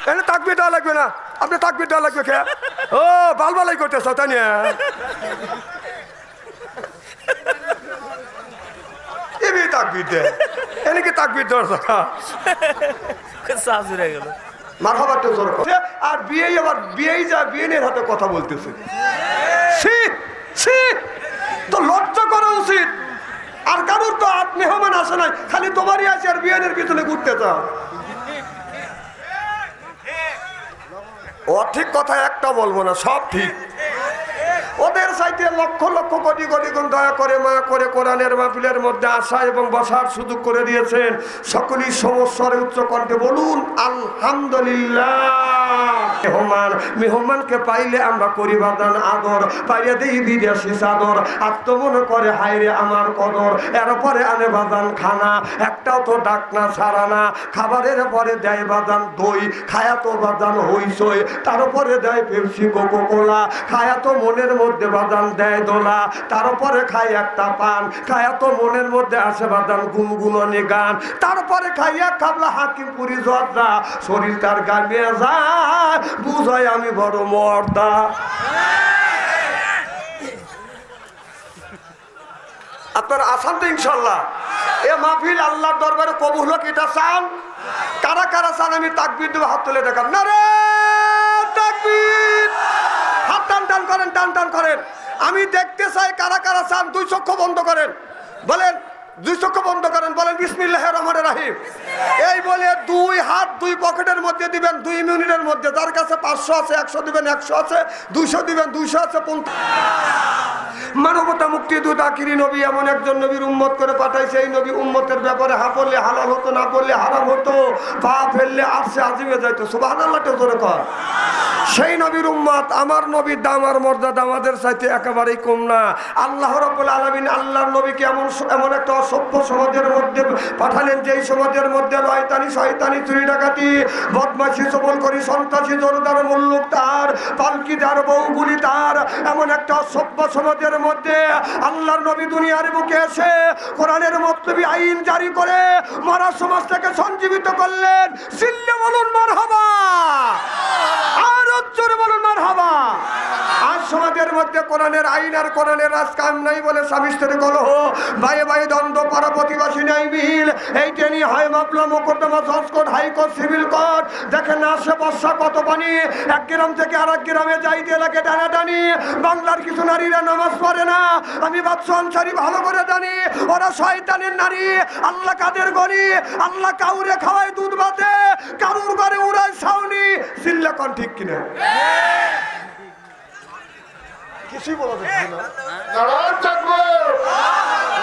এনে তাকবির দেওয়া লাগবে না, আপনি তাকবির দেওয়া লাগবে কে? ও বালবালাই করতেছ তাই না? এমনি তাকবির দে, এনে কি তাকবির দেওয়ার কথা? সাজুরে গেল মারহাবা তো জোর করে। আর বিয়ে আবার বিয়েই যা বিয়ের হাতে কথা বলতেছে। ছি ছি, তো লজ্জা করা উচিত। আর কারোর তো মেহমান আসে নাই, খালি তোমারই আছে আর বিয়ের পিছনে ঘুরতে চাও। ও ঠিক কথা একটা বলবো না, সব ঠিক। ওদের চাইতে লক্ষ লক্ষ কোটি কোটি গুণ দয়া করে মায়া করে কোরআনের মাহফিলের মধ্যে আসা এবং বসার সুযোগ করে দিয়েছেন। সকলেই সমস্যার উচ্চ কণ্ঠে বলুন আলহামদুলিল্লাহ। মেহমানকে পাইলে আমরা করি বাদান আদর, পাইলে দিই বিদেশি চাদর, আত্মমনে করে হাইরে আমার কদর। এরপরে আনে বাদান খানা, একটাও তো ডাক না ছাড়া না। খাবারের পরে দেয় বাদান দই, খায়া তো বাদান হইসই। তারপরে দেয় পেপসি কোকো কোলা, খায়া তো মনের মধ্যে বাদান দেয় দোলা। তারপরে খাই একটা পান, খায়া তো মনের মধ্যে আসে বাদান গুনগুননি গান। তারপরে খাইয়া খাবলা হাকিমপুরি জর্দা, শরীর তার গামিয়ে যায়, বুঝাই আমি বড় মর্দা। আপনার আসান তো ইনশাল্লাহ এ মাহফিল আল্লাহর দরবারে কবুল হোক, এটা চান? কারা কারা চান আমি তাকবীর দেবো? হাত তুলে দেখান। না রে তাকবীর, হাত টান টান করেন, টান টান করেন। আমি দেখতে চাই কারা কারা চান। দুই চক্ষু বন্ধ করেন, বলেন দুই চক্ষু বন্ধ করেন, বলেন বিসমিল্লাহির রহমানির রহিম। এই বলে দুই হাত দুই পকেটের মধ্যে দিবেন 2 মিনিটের মধ্যে। যার কাছে 500 আছে 100 দিবেন, 100 আছে 200 দিবেন, 200 আছে 50। মানবতা মুক্তি দূত আখিরি নবী এমন একজন নবীর উম্মত করে পাঠাইছে। এই নবী উম্মতের ব্যাপারে হা পড়লে হালাল হতো, না পড়লে হারাম হতো, পা ফেললে আরশে আজিমে যাইতো। সুবহানাল্লাহ জোরে কর। সেই নবীর উম্মত, আমার নবীর দাম আর মর্যাদা আমাদের চাইতে একেবারেই কম না। আল্লাহ রাব্বুল আলামিন আল্লাহর নবীকে এমন একটা অসভ্য সমাজের মধ্যে পাঠালেন, যেই সমাজের মধ্যে শয়তানি শয়তানি চুরি ডাকাতি বদমাশি চবল করি সন্ত্রাসী জোরদার মুল্লুক তার পালকিদার বউগুলি তার, এমন একটা অসভ্য সমাজের মধ্যে আল্লাহর নবী দুনিয়ার বুকে এসে কোরআনের মতলবী আইন জারি করে মরা সমাজটাকে সঞ্জীবিত করলেন। চিল্লে বলুন মারহাবা, আর জোরে বলুন মারহাবা। আজ সমাজের মধ্যে কোরআনের আইন আর কোরআনের রাজ কায়েম নাই বলে স্বামী স্ত্রীর কলহ, ভাই ভাই দ্বন্দ্ব, পাড়া প্রতিবাসী নাই মিল। এইটা নিয়ে হয় মামলা মোকদ্দমা, জজ কোর্ট, হাইকোর্ট, সিভিল কোর্ট। দেখেন না আসে বর্ষা কত পানি, এক গ্রাম থেকে আরেক গ্রামে যাইতে লাগে টানাটানি। বাংলার কিছু নারীরা নামাজ পড়ে না, আমি বাদশা আনসারী ভালো করে জানি। ওরা শয়তানের নারী। আল্লাহ কাদের গনি, আল্লাহ কাউরে খাওয়ায় দুধ ভাতে, কারুর ঘরে উড়ায় ছাউনি। চিল্লা কোন ঠিক কিনা? কিছুই বলা যাচ্ছে না। নারায়ণ থাকবে,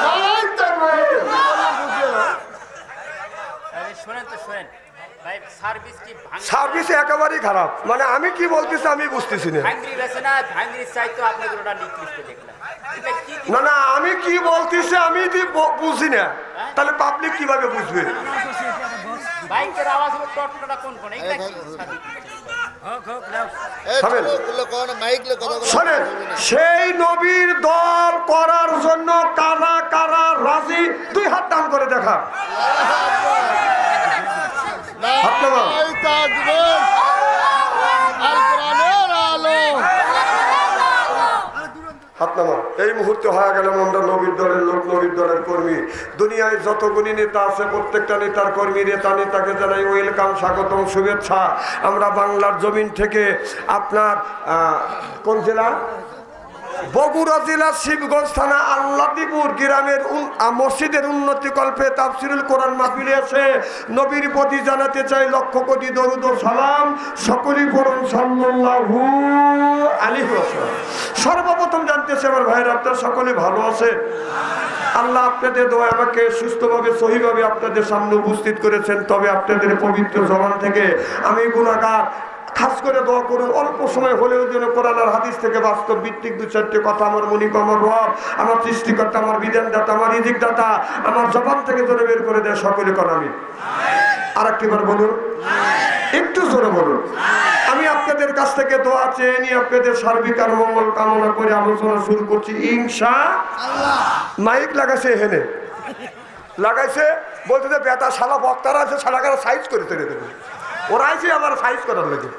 নারায়ণ থাকবে। শোনেন তো শোনেন ভাই, সার্ভিস একেবারেই খারাপ। মানে আমি কি বলতেছি আমি বুঝতেছি না। না না, আমি কি বলতেছি আমি বুঝি না, তাহলে পাবলিক কিভাবে বুঝবে? বাইকের আওয়াজ হলো টটটটা কোন কোন, এইটা কি শোনেন, সেই নবীর দল করার জন্য কারা কারা রাজি, 2 হাত টান করে দেখা। এই মুহূর্তে হয়ে গেলাম আমরা নবীর দলের লোক, নবীর দলের কর্মী। দুনিয়ায় যতগুলি নেতা আছে প্রত্যেকটা নেতার কর্মী, নেতাকে জানাই ওয়েলকাম, স্বাগতম, শুভেচ্ছা। আমরা বাংলার জমিন থেকে আপনার কোন জেলা? বগুড়া জেলা শিবগঞ্জ থানা আল্লাদিপুর গ্রামের মসজিদের উন্নতি কল্পে তাফসিরুল কোরআন মাহফিলে এসে নবীর প্রতি জানাতে চাই লক্ষ কোটি দরুদ ও সালাম। সকলেই পড়ুন সাল্লাল্লাহু আলাইহি ওয়াসাল্লাম। সর্বপ্রথম জানতেছে আমার ভাইয়ের, আপনারা সকলে ভালো আছে? আল্লাহ আপনাদের দোয়া আমাকে সুস্থভাবে সহিভাবে আপনাদের সামনে উপস্থিত করেছেন। তবে আপনাদের পবিত্র জবান থেকে আমি গুনাহগার, খাস করে দোয়া করুন অল্প সময় হলেও যেন কোরআন আর হাদিস থেকে বাস্তব ভিত্তিক 2-4টি কথা আমার মুনিব, আমার রব, আমার সৃষ্টিকর্তা, আমার বিধানদাতা, আমার রিজিকদাতা আমার জবান থেকে যেন বের করে দেয়। সকলে কোন আমি আর একটিবার বলুন, একটু জোরে বলুন। আমি আপনাদের কাছ থেকে দোয়া চেয়ে নিয়ে আপনাদের সার্বিক আর মঙ্গল কামনা করে আলোচনা শুরু করছি ইনশাআল্লাহ। মাইক লাগাইছে হেনে লাগাইছে বলতে যে বেটা শালা বক্তারা আছে, শালাকারা সাইজ করে ছেড়ে দেবে। ওরা আইসি আমার সাইজ করার লাগে।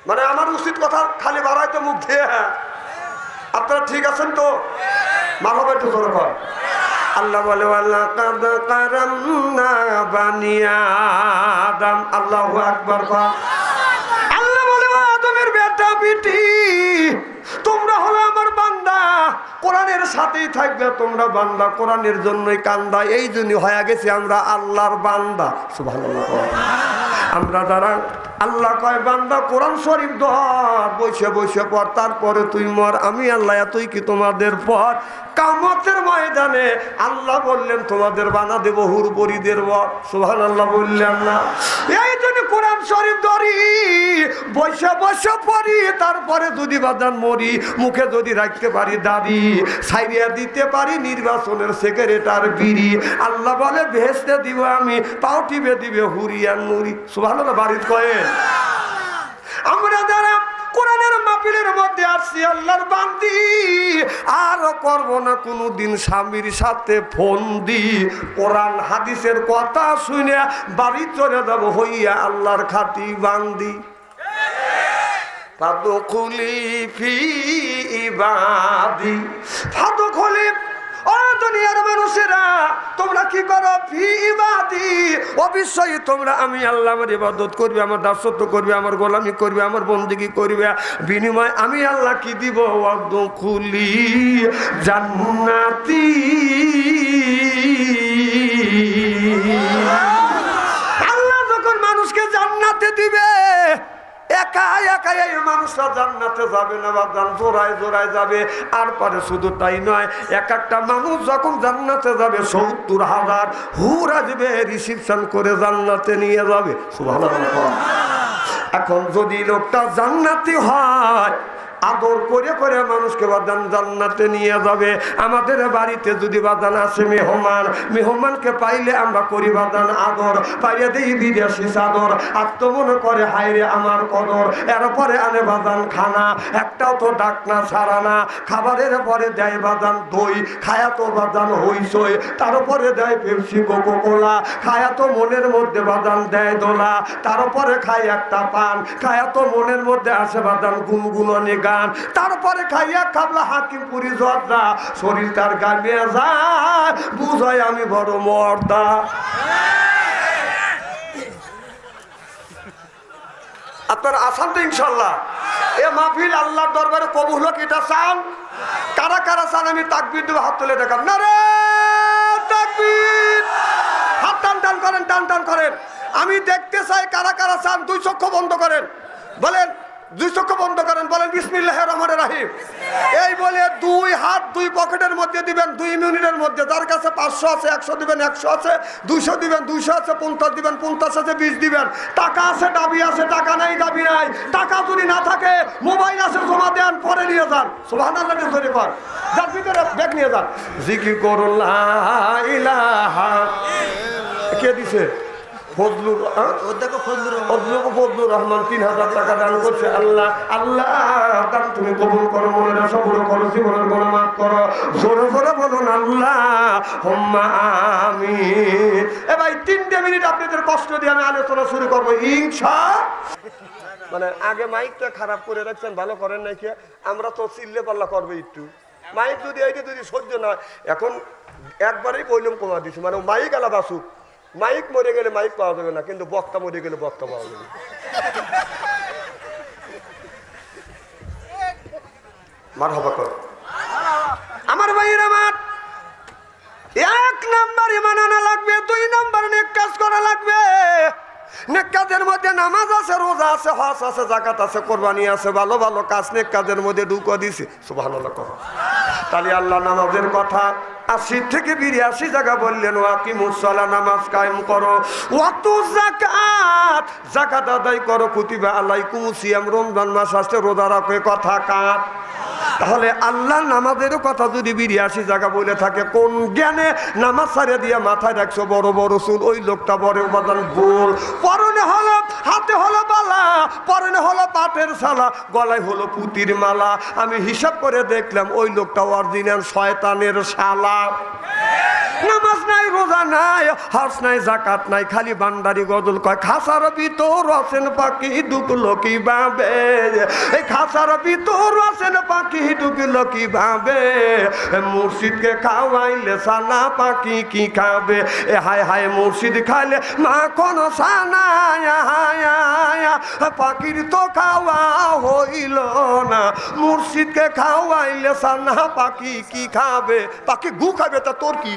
মানে আমার উচিত কথা খালি বাড়াইতে মুখ দিয়ে। আপনারা ঠিক আছেন তো? মা বাবা একটু জোরে কর। আল্লাহ বলে ওয়ালাকাদ কারামনা বানি আদম। আল্লাহু আকবার কর। আল্লাহ বলে আদমের বেটা বিটি তোমরা হলো আমার বান্দা, কোরআনের সাথেই থাকবে তোমরা বান্দা, কোরআনের জন্যই কান্দা। এই জন্য হয়ে গেছে আমরা আল্লাহর বান্দা। সুবহানাল্লাহ। আমরা যারা আল্লাহ কয় বান্দা কোরআন শরীফ ধর, বসে বসে পর, তারপরে তুই মর, আমি আল্লাহ এতই কি তোমাদের পর কিয়ামতের ময়দানে আল্লাহ বললেন তোমাদের বানা দেব হুরপরিদের বর। সুবহানাল্লাহ বললেন না? এই জন্য কোরআন শরীফ ধরি, বসে বসে পড়ি, তারপরে যদি বাদান মরি, মুখে যদি রাখতে পারি দাড়ি, ছাইরিয়া দিতে পারি নির্বাচনের সেক্রেটারি বিড়ি, আল্লাহ বলে ভেস্তে দিব আমি, পাও টিপে দিবে হুরিয়ান নুরি। সুবহানাল্লাহ বাড়িতে কয়েন। আমরা যারা কোরআনের মাহফিলের মধ্যে আসছি আল্লাহর বান্দি, আর করব না কোনোদিন স্বামীর সাথে ফোন দি, কোরআন হাদিসের কথা শুনে বাড়ি চলে যাব হইয়া আল্লাহর খাতি বান্দি। ফাদখুলি ফি ইবাদি, ফাদখুলি। ও দুনিয়ার মানুষেরা তোমরা কি করো? ফি ইবাদি, অবশ্যই তোমরা আমি আল্লাহর ইবাদত করবে, আমার দাসত্ব করবে, আমার গোলামি করবে, আমার বন্দেগী করবে। বিনিময় আমি আল্লাহ কি দিব? ওয়াদখুলি জান্নাতি। আল্লাহ যখন মানুষকে জান্নাতে দিবে, একা একা এই মানুষরা জান্নাতে যাবে না, বা জোড়ায় জোড়ায় যাবে। আর পরে শুধু তাই নয়, এক একটা মানুষ যখন জান্নাতে যাবে ৭০,০০০ হুর আসবে, রিসিপশন করে জান্নাতে নিয়ে যাবে। সুবহানাল্লাহ। এখন যদি লোকটা জান্নাতি হয়, আদর করে করে মানুষকে বাদান জান্নাতে নিয়ে যাবে। আমাদের বাড়িতে যদি বাদান আসে মেহমান, মেহমানকে পাইলে আমরা করি বাদান আদর, পাইলে দিই বিদেশি চাদর। আর তো মনে করে হায়রে আমার কদর, এরপরে আনে বাদান খানা, একটাও তো ডাকনা ছাড়া না। খাবারের পরে দেয় বাদান দই, খায়া তো বাদান হইসই, তারপরে দেয় পেপসি কোকো কোলা, খায়া তো মনের মধ্যে বাদান দেয় দোলা, তারপরে খায় একটা পান, খায়া তো মনের মধ্যে আসে বাদান গুনগুননি গান, তারপরে খাইয়া খাবলা হাকিমপুরি জর্দা, শরীর তার গামিয়ে যায়, বুঝায় আমি বড় মর্দা। আপনার আসান তো ইনশাল্লাহ? এ মাহফিল আল্লাহর দরবারে কবুল হোক, এটা চান? কারা কারা চান আমি তাকবীর দেবো? হাত তুলে দেখাম। না রে তাকবীর! হাত টান টান করেন, টান টান করেন। আমি দেখতে চাই কারা কারা চান। 2 চক্ষু বন্ধ করেন, বলেন 2 চক্ষু বন্ধ করেন, বলেন বিসমিল্লাহির রহমানির রহিম। এই বলে 2 হাত 2 পকেটের মধ্যে দিবেন 2 মিনিটের মধ্যে। যার কাছে 500 আছে 100 দিবেন, 100 আছে 200 দিবেন, 200 আছে 50 দিবেন, 50 আছে 20 দিবেন। টাকা আছে দাবি আছে, টাকা নাই দাবি নাই। টাকা যদি না থাকে মোবাইল আছে জমা দেন, পরে নিয়ে যান। সুবহানাল্লাহ জোরে কর। যার ভিতরে ব্যাগ নিয়ে যান। জিকির করুন লা ইলাহা। কে দিছে? ফজলুর রহমান 3000 টাকা দান করছে। আল্লাহ আল্লাহ দান তুমি কবুল করো, মনের সবর করো, জীবনের গুনাহ মাফ করো। জোরে জোরে বলুন আল্লাহুম্মা আমিন। এ ভাই 3 মিনিট আপনাদের কষ্ট দিয়ে আমি আলোচনা শুরু করবো ইনশাআল্লাহ। মানে আগে মাইকটা খারাপ করে রাখছেন, ভালো করেন নাই কি? আমরা তো চিল্লে পাল্লা করবো একটু। মাইক যদি এইটা যদি সহ্য না, এখন একবারেই বললাম কমা দিচ্ছি, মানে মাইক আলা বাসুক। মাইক মরে গেলে মাইক পাওয়া যাবে না, কিন্তু বক্তা মরে গেলে বক্তা পাওয়া যাবে। মারহাবা কর আমার ভাইয়ের। আমার 1 নাম্বার ঈমান আনা লাগবে, 2 নাম্বার নেক কাজ করা লাগবে। নেক কাজের মধ্যে নামাজ আছে, রোজা আছে, হজ আছে, যাকাত আছে, কোরবানি আছে, ভালো ভালো কাজ নেক কাজের মধ্যে ঢুকিয়ে দিছে। সুবহানাল্লাহ কর। তাহলে আল্লাহ নামাজের কথা 80 থেকে 82 জায়গা বললেন, ওয়াকিমুস সালাহ, নামাজ কায়েম করো, ওয়াতু যাকাত, যাকাত আদায় করো, কুতিবা আলাইকুমুস সিয়াম, রমজান মাস আসছে রোজা রাখো, কথা কাট। তাহলে আল্লাহ নামাজেরও কথা যদি 82 জায়গা বলে থাকে, কোন জ্ঞানে নামাজ ছাড়ে দিয়ে মাথায় রাখছো বড় বড় চুল? ওই লোকটা বড় উপাদান ভুল। পরনে হলো, হাতে হলো বালা, পরনে হলো পাটের ছালা, গলায় হলো পুতির মালা। আমি হিসাব করে দেখলাম ওই লোকটা অরিজিনাল শয়তানের শালা। নামাজ নাই, রোজা নাই, হজ নাই, জাকাত নাই, খালি বান্দারি গজল কয়। খাসার ভিতর আছেন পাখি ঢুকলো কিভাবে, এই খাসার ভিতর আছেন পাখি ঢুকলো কিভাবে, মুর্শিদকে খাওয়াইলে সানা পাখি কি খাবে, এ হায় হায় মুর্শিদ খাইলে মাখন সানা, পাখির তো খাওয়া হইল না, মুর্শিদকে খাওয়াইলে সানা পাখি কি খাবে, পাখি গু খাবে, তা তোর কি?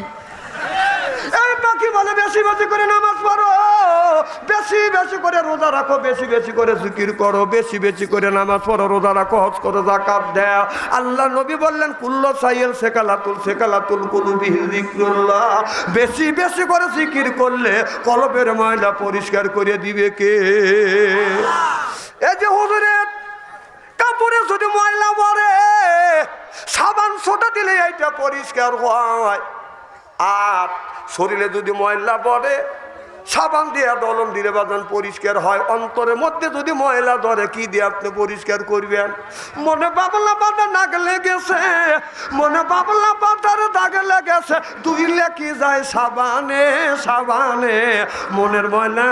এই পাখি বলে বেশি বেশি করে নামাজ পড়ো, বেশি বেশি করে রোজা রাখো, বেশি বেশি করে জিকির করো, বেশি বেশি করে নামাজ পড়ো, রোজা রাখো, হজ করো, যাকাত দাও। আল্লাহ নবী বললেন কুল্লু সাইয়্যিল সেকালাতুল কুলুবি যিকরুল্লাহ, বেশি বেশি করে জিকির করলে কলবের ময়লা পরিষ্কার করে দিবে কে? এই যে হুজুরের কাপড়ে যদি ময়লা পড়ে সাবান সোটা দিলে এইটা পরিষ্কার হয়, আর শরীরে যদি ময়লা পড়ে সাবান দিয়ে দলন দিলে বাজান পরিষ্কার হয়। অন্তরের মধ্যে যদি ময়লা ধরে কি দিয়ে আপনি পরিষ্কার করবেন? মনে বাবলা পাতা দাগ লেগেছে, মনে বাবলা পাতার দাগ লেগেছে, ধুইলে কি যায় সাবানে সাবানে, মনের ময়লা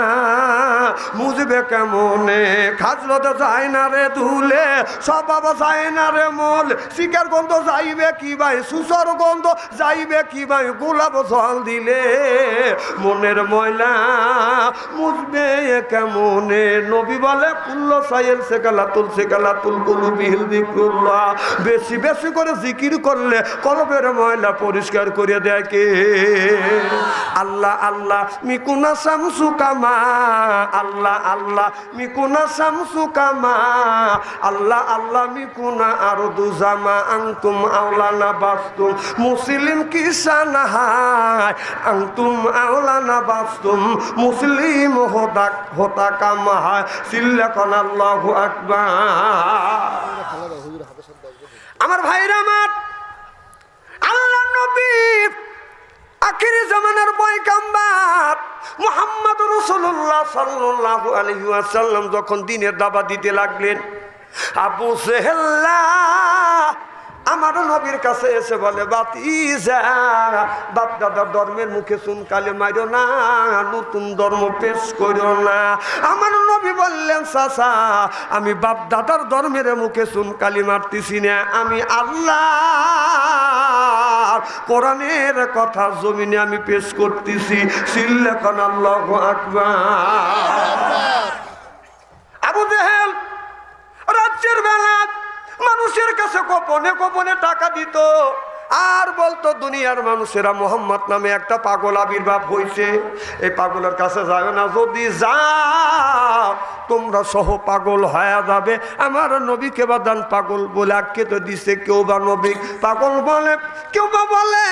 মুজবে কেমনে, খাজলতে যায় না রে ধুলে, স্বভাব যায় না রে মল, শিকার গন্ধ যাইবে কি ভাই, সুসর গন্ধ যাইবে কি ভাই, গোলাপ জল দিলে মনের ময়লা মুজবে কেমনে? নবী বলে কুল্লু সাইয়্যিল সেকালাতুল কুলুবি যিকরুল্লাহ, বেশি বেশি করে জিকির করলে কলবের ময়লা পরিষ্কার করে দেয় কে? আল্লাহ আল্লাহ মিকুনা শামসু কামা, আল্লাহ আল্লাহ মিকুনা শামসু কামা, আল্লাহ আল্লাহ মিকুনা আরদু জামা, আনতুম আওলানা বাস্তুম মুসলিম কিসানা হায়, আনতুম আওলানা বাস্তুম মুসলিম হোতা কামা হায়, সিল্লাকান আল্লাহু আকবার। আমার ভাইরা আমার, আল্লাহ নবী আখিরি জামানার পয়গাম্বর মুহাম্মদ রাসূলুল্লাহ সাল্লাল্লাহু আলাইহি ওয়াসাল্লাম যখন দ্বীনের দাওয়াত দিতে লাগলেন, আবু জেহেল আমার নবীর কাছে এসে বলে, বাতিজা বাপ দাদার ধর্মের মুখে চুনকালি মারো না, নতুন ধর্ম পেশ করো না। আমার নবী বললেন, চাচা আমি বাপ দাদার ধর্মের মুখে চুনকালি মারতেছি না, আমি আল্লাহ কোরআনের কথা জমিনে আমি পেশ করতেছি, সিল্লাকান আল্লাহু আকবার। আবু জেহেল রাজ্যের বেলা মানুষের কাছে গোপনে গোপনে টাকা দিত, আর বলতো দুনিয়ার মানুষেরা মোহাম্মদ নামে একটা পাগল আবির্ভাব হয়েছে, এই পাগলের কাছে যাবে না, যদি যাও তোমরা সহ পাগল হয়ে যাবে। আমার নবীকে বাদান পাগল বলে আখ্যে তো দিছে, কেউ বা নবী পাগল বলে, কেউ বা বলে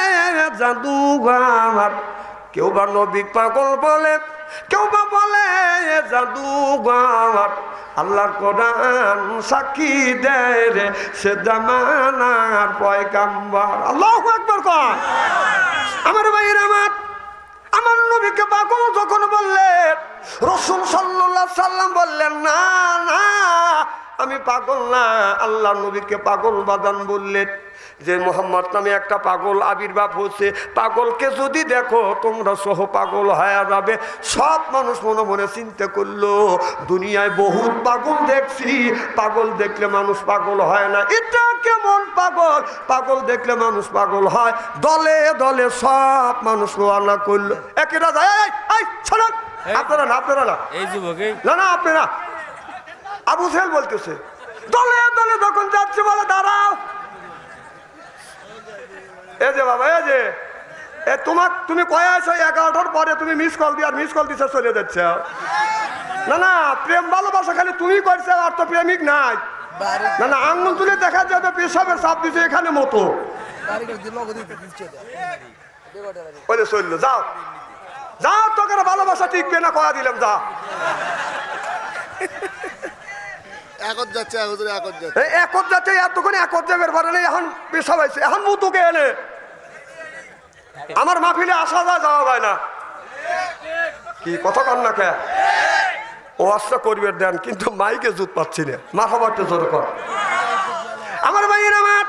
জাদুঘর, কেউ বা নবী পাগল বলে, কেউ বা বলে জাদুঘর। আল্লাহর কোরআন সাক্ষী দেয় রে সে জামানার পয়গাম্বর। আল্লাহু আকবার কর। আমার ভাইয়ের আমার নবীকে পাগল যখন বললেন, রাসূল সাল্লাল্লাহু আলাইহি সাল্লাম বললেন, না না আমি পাগল না। আল্লাহ নবীকে পাগল বাদান বললেন যে মোহাম্মদ নামে একটা পাগল আবির্ভাব হচ্ছে, পাগলকে যদি দেখো তোমরা সহ পাগল হয়ে যাবে। সব মানুষ মনে মনে চিন্তা করলো, দুনিয়ায় বহুত পাগল দেখছি, পাগল দেখলে মানুষ পাগল হয় না, এটা কেমন পাগল? পাগল দেখলে মানুষ পাগল হয়। দলে দলে সব মানুষ রওনা করলো, একেরা যায় আপনারা না, আপনারা না, এই যুবক না না আপনারা। আবু জেহেল বলতেছে, দলে দলে যখন যাচ্ছে বলে দাঁড়াও, এই যে বাবা, এই যে তুমি কয়ে আছো 11টার পরে তুমি মিস কল দিয়ে, আর মিস কল দিছে চলে যাচ্ছে। না না প্রেম ভালোবাসা খালি তুমি করছে, আর তো প্রেমিক নাই। না না আঙ্গুল তুলে দেখা যাবে পেশাবের চাপ দিচ্ছে এখানে মতো, চললো যাও যাও, তোকে ভালোবাসা টিকবে না, কয়া দিলাম যা। একত যাচ্ছে এতক্ষণ একত যাবের পারে নেই, এখন পেশা পাইছে, এখন মুতুকে এনে আমার মাহফিলে আসা যায়, যাওয়া যায় না। কি কথা কর না কে ও আশা করবে দেন, কিন্তু মাইকে জুত পাচ্ছি না, মাথা বাড়তে জোর কর। আমার ভাইয়ের আমার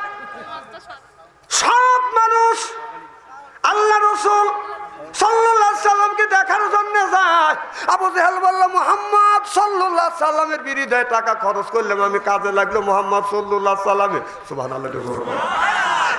সব মানুষ আল্লাহ রসুল আবু জেহেল বলল মুহাম্মদ সাল্লাল্লাহু আলাইহি সাল্লামের বিরুদ্ধে টাকা খরচ করলাম, আমি কাজে লাগলো মুহাম্মদ সাল্লাল্লাহু আলাইহি সাল্লামে। সুবহানাল্লাহ।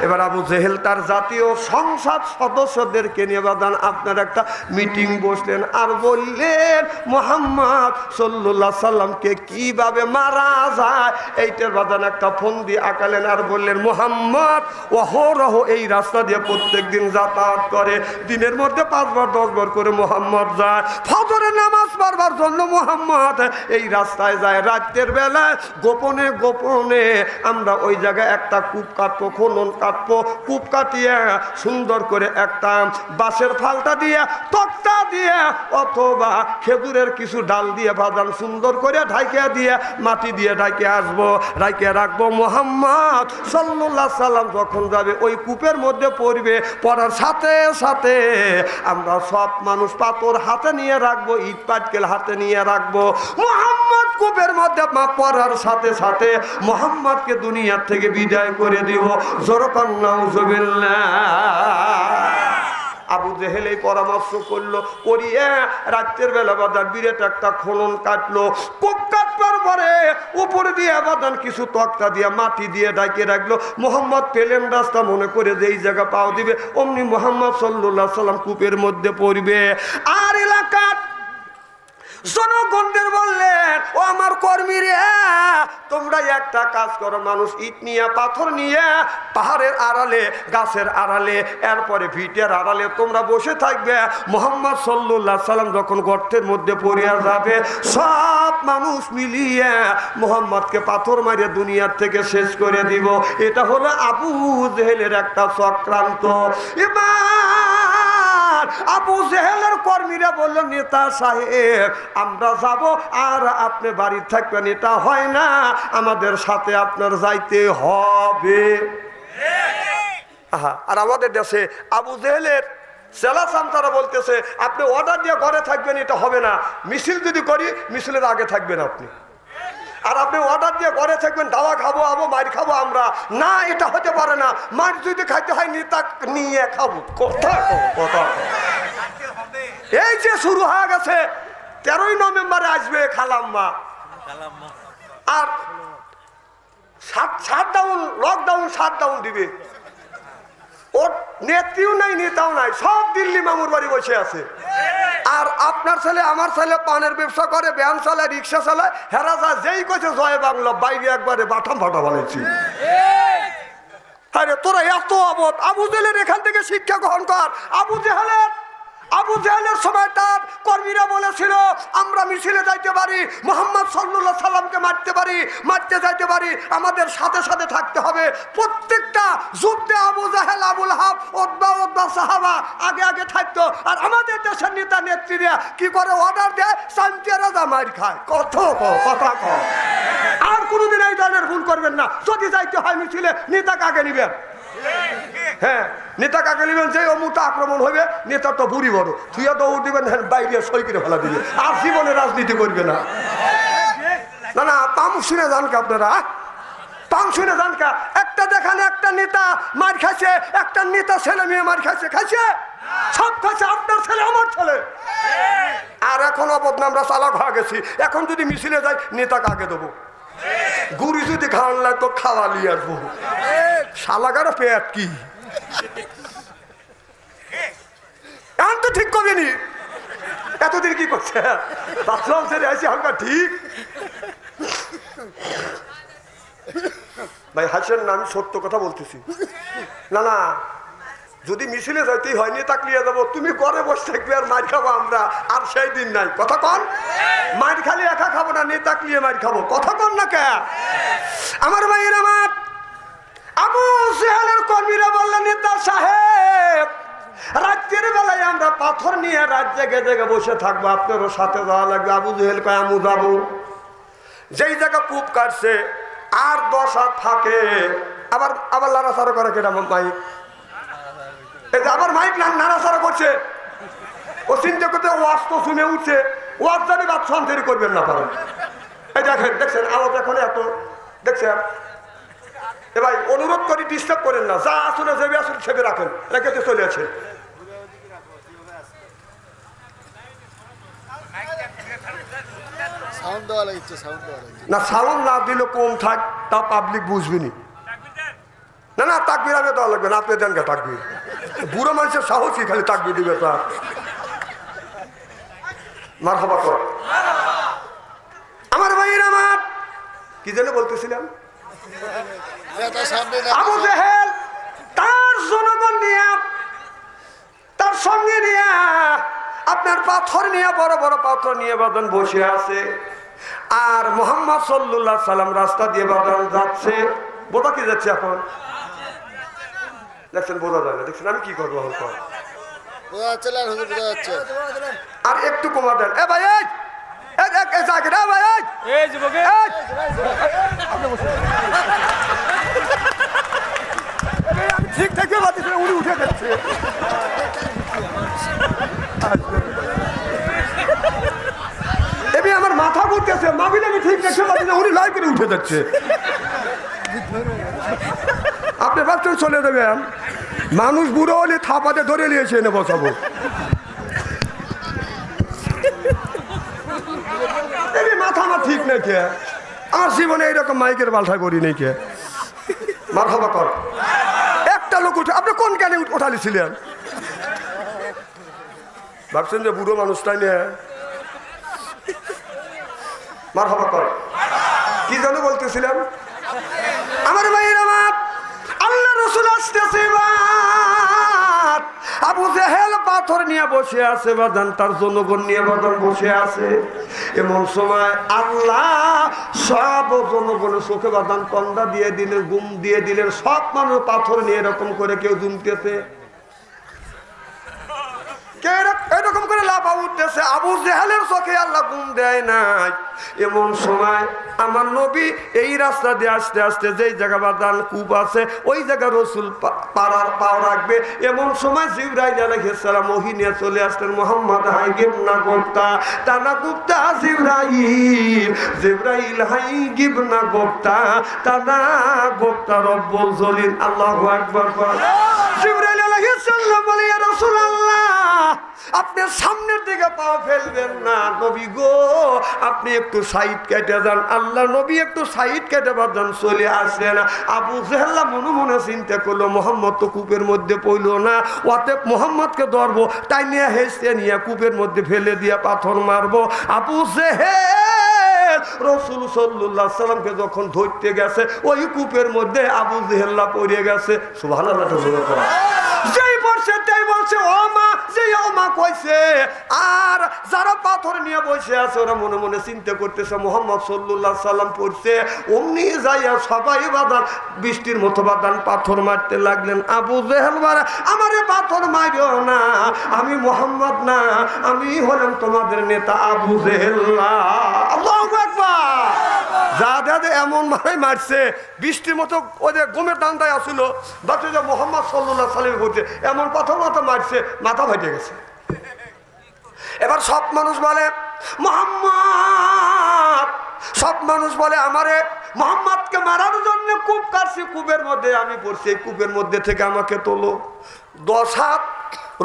এবার আবু জেহেল তার জাতীয় সংসদ সদস্যদেরকে নিয়ে বাদান আপনার একটা মিটিং বসলেন আর বললেন মুহাম্মদ সাল্লাল্লাহু আলাইহি সাল্লামকে কিভাবে মারা যায় এইটার বাদান একটা ফন্দি আঁকালেন আর বললেন মুহাম্মদ অহরহ এই রাস্তা দিয়ে প্রত্যেকদিন যাতায়াত করে, দিনের মধ্যে 5 বার 10 বার করে মুহাম্মদ যায়, ফজরের নামাজ পড়বার জন্য মুহাম্মদ এই রাস্তায় যায়, রাতের বেলায় গোপনে গোপনে আমরা ওই জায়গায় একটা কূপ কাটবো, খনন কাটবো, কূপ কাটিয়ে সুন্দর করে একটা বাঁশের ফালটা দিয়ে তক্তা দিয়ে অথবা খেজুরের কিছু ডাল দিয়ে বাজান সুন্দর করে ঢাইকে দিয়ে মাটি দিয়ে ঢাইকে আসবো, ঢাইকে রাখবো। মুহাম্মদ সাল্লাল্লাহু আলাইহি সাল্লাম যখন যাবে ওই কূপের মধ্যে পড়বে, পড়ার সাথে সাথে আমরা সব মানুষ পাথর হাতে নিয়ে রাখবো, ইট পাটকেল হাতে নিয়ে রাখবো। মুহাম্মদ কূপের মধ্যে পড়ার সাথে সাথে মুহাম্মদকে দুনিয়ার থেকে বিদায় করে দিব। জোরকান নাউজুবিল্লাহ। আবু জেহেল এই পরামর্শ করলো, করিয়ে রাতের বেলা বাদান বিরাট একটা খনন কাটলো, কূপ কাটবার পরে উপর দিয়ে বাদান কিছু তক্তা দিয়ে মাটি দিয়ে ডাইকে রাখলো। মুহাম্মদ পেলেন রাস্তা মনে করে যে এই জায়গা পাও দিবে, অমনি মুহাম্মদ সাল্লাল্লাহু আলাইহি সাল্লাম কূপের মধ্যে পড়বে। আর এলাকার জনগণদের বললেন, ও আমার কর্মীরা, তোমরা একটা কাজ করো, মানুষ ইট নিয়ে পাথর নিয়ে পাহাড়ের আড়ালে, গাছের আড়ালে, এরপরে ভিটের আড়ালে তোমরা বসে থাকবে। মুহাম্মদ সাল্লাল্লাহু আলাইহি সাল্লাম যখন গর্তের মধ্যে পড়িয়া যাবে, সব মানুষ মিলিয়ে মুহাম্মদকে পাথর মারিয়ে দুনিয়ার থেকে শেষ করে দিব। এটা হলো আবু জেহেলের একটা চক্রান্ত। এবার আবু জেহেলের কর্মীরা বলল, নেতা সাহেব আমরা যাব আর আপনি বাড়ি থাকবেন, এটা হয় না, আমাদের সাথে আপনার যাইতে হবে। আর আমাদের দেশে আবু জেহেলের সেলাসাম তারা বলতেছে আপনি অর্ডার দিয়ে ঘরে থাকবেন, এটা হবে না, মিছিল যদি করি মিছিলের আগে থাকবেন আপনি, আর আপনি অর্ডার দিয়ে ঘরে থাকবেন, দাওয়া খাবো আবো মার খাবো আমরা, না এটা হতে পারে না, মার যদি খাইতে হয় নেতা নিয়ে খাবো। কথা কথা এই যে শুরু হয়ে গেছে, 13ই নভেম্বরে আসবে খালাম্মা, আর শাটডাউন লকডাউন শাটডাউন দিবে। ওর নেত্রীও নাই নেতাও নাই, সব দিল্লি মামুর বাড়ি বসে আছে। আর আপনার ছেলে আমার ছেলে পানের ব্যবসা করে, ভ্যান চালায়, রিক্সা চালায়, হেরা যা যেই কইছে জয় বাংলা, বাইরে একবারে বাটাম ফাটা বানাইছি। আরে তোরা এত অবধ, আবু জেহেলের এখান থেকে শিক্ষা গ্রহণ কর। আবু জেহেলের সময় তার কর্মীরা বলেছিল আমরা মিছিলে যাইতে পারি, মুহাম্মদ সাল্লাল্লাহু আলাইহি সাল্লামকে মারতে যাইতে পারি, আমাদের সাথে সাথে থাকতে হবে। প্রত্যেকটা যুদ্ধে আবু জেহেল, আবুল হাব, উতবা সাহাবা আগে আগে থাকতো। আর আমাদের দেশের নেতা নেত্রীরা কি করে, অর্ডার দেয়, শান্তিরা জামাই খায়। কথা কও। আর কোনোদিন এই ধরনের ভুল করবেন না। যদি যাইতে হয় মিছিলে, নেতাকে আগে নিবেন। হ্যাঁ, নেতা কাকে নেবেন, যে অমুটা আক্রমণ হবে, নেতা তো বুড়ি বড়, থুইয়া দৌড় দিবেন, হ্যাঁ বাইরে সই করে ফেলা দিবে, আর জীবনে রাজনীতি করবে না। না না, পাম শুনে যান কা আপনারা, পাম শুনে যান কা। একটা দেখানে একটা নেতা মার খাইছে, একটা নেতা ছেলে মেয়ে মার খাইছে, সব খাইছে আপনার ছেলে আমার ছেলে। আর এখন অবদান আমরা চালাক হয়ে গেছি, এখন যদি মিছিলে যাই নেতাকে আগে দেবো, গুড়ি যদি খাওয়ান লাগে তো খাওয়ালি আসবো। শালাগারও পেট কি এখন তো ঠিক করেনি, এতদিন কি করছে বাথরুম ছেড়ে আসি হালকা ঠিক। ভাই হাসেন না, আমি সত্য কথা বলতেছি। না না, যদি মিছিলে যাইতেই হয় নেতা ক্লিয়ে যাবো, তুমি ঘরে বসে থাকবে আর মার খাবো আমরা, আর সেই দিন নাই। কথা কন, মার খালি একা খাবো না, নেতা ক্লিয়ে মার খাবো। কথা কন না কে আমার ভাইয়ের আমার। আবু জেহেলের কর্মীরা বললেন, নেতা সাহেব রাতের বেলায় আমরা পাথর নিয়ে রাত জেগে জেগে বসে থাকবো, আপনারও সাথে যাওয়া লাগবে। আবু জেহেল কয় আমু যাবো। যেই জায়গা কূপ কাটছে আর 10 হাত থাকে, আবার লাড়াচাড়া করে কেটা মাইক, এই যে আবার মাইক নাড়াচাড়া করছে, ও চিন্তা করতে ওয়াজ তো শুনে উঠছে, ওয়াজ জানি বাদ সন্দেহ করবেন না পারেন। এই দেখছেন আওয়াজ এখন এত, দেখছেন এ ভাই অনুরোধ করি ডিস্টার্ব করেন না, যা আসলে যাবে আসলে সেবে রাখেন, রেখে চলে আছে। সাউন্ড দেওয়া লাগছে, সাউন্ড দেওয়া লাগছে। না সাউন্ড না দিলে কম থাক, তা পাবলিক বুঝবি নি। না না তাকবির আগে দেওয়া লাগবে না, আপনি দেন কে তাকবির? বুড়ো মানুষের সাহসী খালি তাকবির দিবে তা। মারহাবা কর। আমার ভাইয়ের আমার কি যেন বলতেছিলাম, নেতা সামনে আবু জেহেল তার জনগণ নিয়ে, তার সঙ্গে নিয়ে, আপনার পাথর নিয়ে, বড় বড় পাথর নিয়ে বাদন বসে আছে। আর মোহাম্মদ সাল্লাল্লাহু আলাইহি সাল্লাম রাস্তা দিয়ে বাদন যাচ্ছে। বোঝা কি যাচ্ছে এখন? দেখছেন বোঝা যায় না, দেখছেন আমি কি করবো এখন? বোঝা যাচ্ছে না হুজুর, বোঝা যাচ্ছে। আর একটু কমা দেন। এ ভাই এই ভাই এই যুবক আমি ঠিক থেকে পাচ্ছি, উনি উঠে যাচ্ছে। এমনি আমার মাথা ঘুরতেছে, মাবিল আমি ঠিক দেখতে পাচ্ছি না, উনি লাই করে উঠে যাচ্ছে। আপনি ভাবছেন চলে দেবেন, মানুষ বুড়ো হলে থাপাতে ধরে নিয়েছে এনে বসাবো। মাথা আমার ঠিক নেই কে, আমার জীবনে এইরকম মাইকের বালঠায় করি নেই কে। মারহাবা কর। একটা লোক উঠে, আপনি কোন জ্ঞানে উঠালিছিলেন? ভাবছেন যে বুড়ো মানুষটাই নিয়ে। মারহাবা কর। কি যেন বলতেছিলাম? আমার ভাইয়ের আমার আল্লাহ রাসূল আসতেছে, আবু জেহেল পাথর নিয়ে বসে আছে বাজান, তার জনগণ নিয়ে বাজান বসে আছে। এমন সময় আল্লাহ সব জনগণের চোখে বাজান কন্দা দিয়ে দিলেন, গুম দিয়ে দিলেন। সব মানুষ পাথর নিয়ে এরকম করে কেউ জুমতেছে, এরকম করে লাফা উঠতেছে। আবু জেহেলের চোখে আল্লাহ গুম দেয় নাই। এমন সময় আমার নবী এই রাস্তা দিয়ে আস্তে আস্তে যেই জায়গা বাদান কূপ আছে ওই জায়গা রসুল পাও রাখবে। এমন সময় জিবরাইল আলাইহিস সালাম ওহী নিয়ে চলে আসলেন। মুহাম্মদ হাই গিবনা গোপ্তা তানা গুপ্তা জিবরাইল হাই গিবনা গোপ্তা তানা গোপ্তা রব্বুল জলিল। আল্লাহু আকবার। জিবরাইল আলাইহিস সালাম বলে, ইয়া রাসূলুল্লাহ আপনি সামনের দিকে পা ফেলবেন না নবী গো, আপনি একটু সাইড কেটে যান। আল্লাহ নবী একটু সাইড কেটে বাদান চলে আসলেন। আবু জেহেল মনে মনে চিন্তা করলো, মোহাম্মদ তো কূপের মধ্যে পড়লো না, অতএব মোহাম্মদকে ধরবো, তাই নিয়ে হেসে নিয়ে কূপের মধ্যে ফেলে দিয়ে পাথর মারবো। আবু জেহেল রাসূল সাল্লাল্লাহু আলাইহি সাল্লামকে যখন ধরতে গেছে ওই কূপের মধ্যে আবু জেহেল পড়ে গেছে। সুবহানাল্লাহ। যেই পড়ছে তাই বলছে ও মা, যেই ও মা কইছে। আর যারা পাথর নিয়ে বসে আছে ওরা মনে মনে চিন্তা করতেছে মুহাম্মদ সাল্লাল্লাহু আলাইহি সাল্লাম পড়ছে, অমনি যাইয়া সবাই বাদান বৃষ্টির মতো বাদান পাথর মারতে লাগলেন। আবু জেহেল বলে, আমারে পাথর মারিও না, আমি মুহাম্মদ না, আমি হলাম তোমাদের নেতা আবু জেহেল। আল্লাহু আকবার। যা দাদা এমন মারাই মারছে, বৃষ্টির মতো ওই যে গমের দান্দায় আসছিল, বাচ্চা যে মোহাম্মদ সাল্লাল্লাহু আলাইহি সাল্লাম বলছে, এমন পাথর মাথা মারছে, মাথা ফেটে গেছে। এবার সব মানুষ বলে মোহাম্মদ, সব মানুষ বলে আমারে মোহাম্মদকে মারার জন্য কূপ কাটছি, কূপের মধ্যে আমি পড়ছি, এই কূপের মধ্যে থেকে আমাকে তোলো। 10 হাত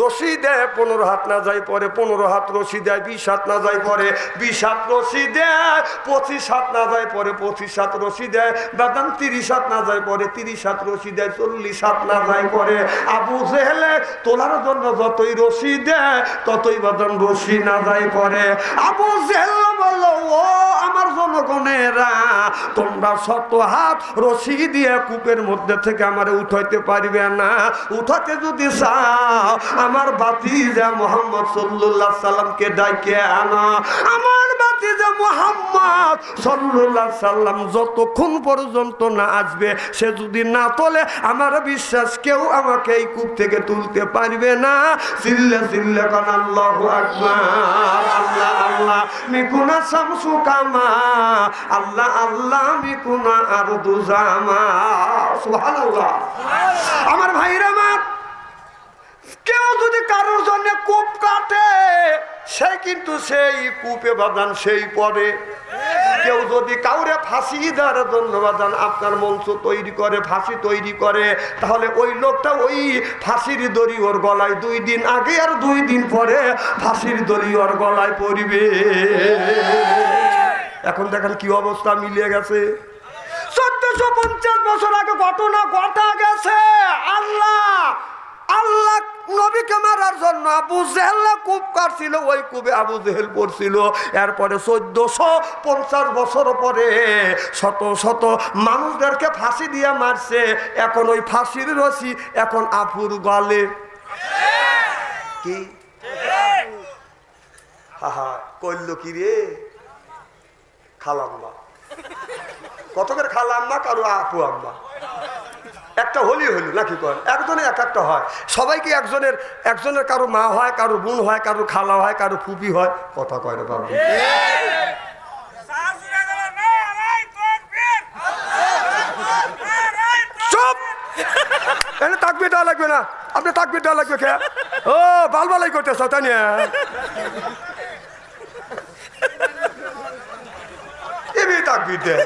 রশি দেয়, 15 হাত না যাই পরে 15 হাত রশি দেয়, 20 হাত না যাই পরে 20 হাত রশি দেয়, 25 হাত না যায় পরে 25 হাত রশি দেয়, বাদাম 30 হাত না যায় পরে 30 হাত রশি দেয়, 40 হাত না যায় পরে। আবু জেহেলে তোলার জন্য যতই রশি দেয় ততই বাদাম রশি না যায় পরে। আবু জেহেল বলল, ও আমার জনগণেরা, তোমরা 100 হাত রশি দিয়ে কূপের মধ্যে থেকে আমারে উঠাইতে পারবে না। উঠাতে যদি চাও আমার ভাতিজা মুহাম্মদ সাল্লাল্লাহু আলাইহি সাল্লামকে ডাইকে আনা। আমার ভাতিজা মুহাম্মদ সাল্লাল্লাহু আলাইহি সাল্লাম যতক্ষণ পর্যন্ত না আসবে, সে যদি না তোলে আমার বিশ্বাস কেউ আমাকে এই কূপ থেকে তুলতে পারবে না। চিল্লা চিল্লা কান আল্লাহু আকবার। আল্লাহ আল্লাহ মিকুনা শামসু কামা, আল্লাহ আল্লাহ মিকুনা আরদু জামা। সুবহানাল্লাহ। আমার ভাইরা আমার, কেউ যদি কারোর জন্য কূপ কাটে সে কিন্তু সেই কূপে বাদান সেই পরে। কেউ যদি কাউরে ফাঁসি দেওয়ার জন্য বাদান আপনার মঞ্চ তৈরি করে, ফাঁসি তৈরি করে, তাহলে ওই লোকটা ওই ফাঁসির দড়ি ওর গলায় 2 দিন আগে আর 2 দিন পরে ফাঁসির দড়ি ওর গলায় পড়বে। এখন দেখেন কি অবস্থা মিলিয়ে গেছে। 1450 বছর আগে ঘটনা ঘটা গেছে। আল্লাহ নবীকে মারার জন্য আবু জেহেল কূপ কাটছিল, ওই কূপে আবু জেহেল পড়ছিল। এরপরে 1450 বছর পরে শত শত মানুষদেরকে ফাঁসি দিয়ে মারছে। এখন ওই ফাঁসির রশি এখন আপুর গলে। কি হা কইল কি রে? খালাম্মা। কতকের খালাম্মা, কারো আপু আম্মা। একটা হলি হলি নাকি কর, একজনের এক একটা হয়। সবাইকে একজনের কারো মা হয়, কারো বোন হয়, কারো খালা হয়, কারো ফুপি হয়। কথা কয় রে বাবু। চুপ, এনে তাকবির দেওয়া লাগবে না। আপনি তাকবির দেওয়া লাগবে খেয়া। ও বালবালাই করতেছ তাই না? এমনি তাকবির দেয়,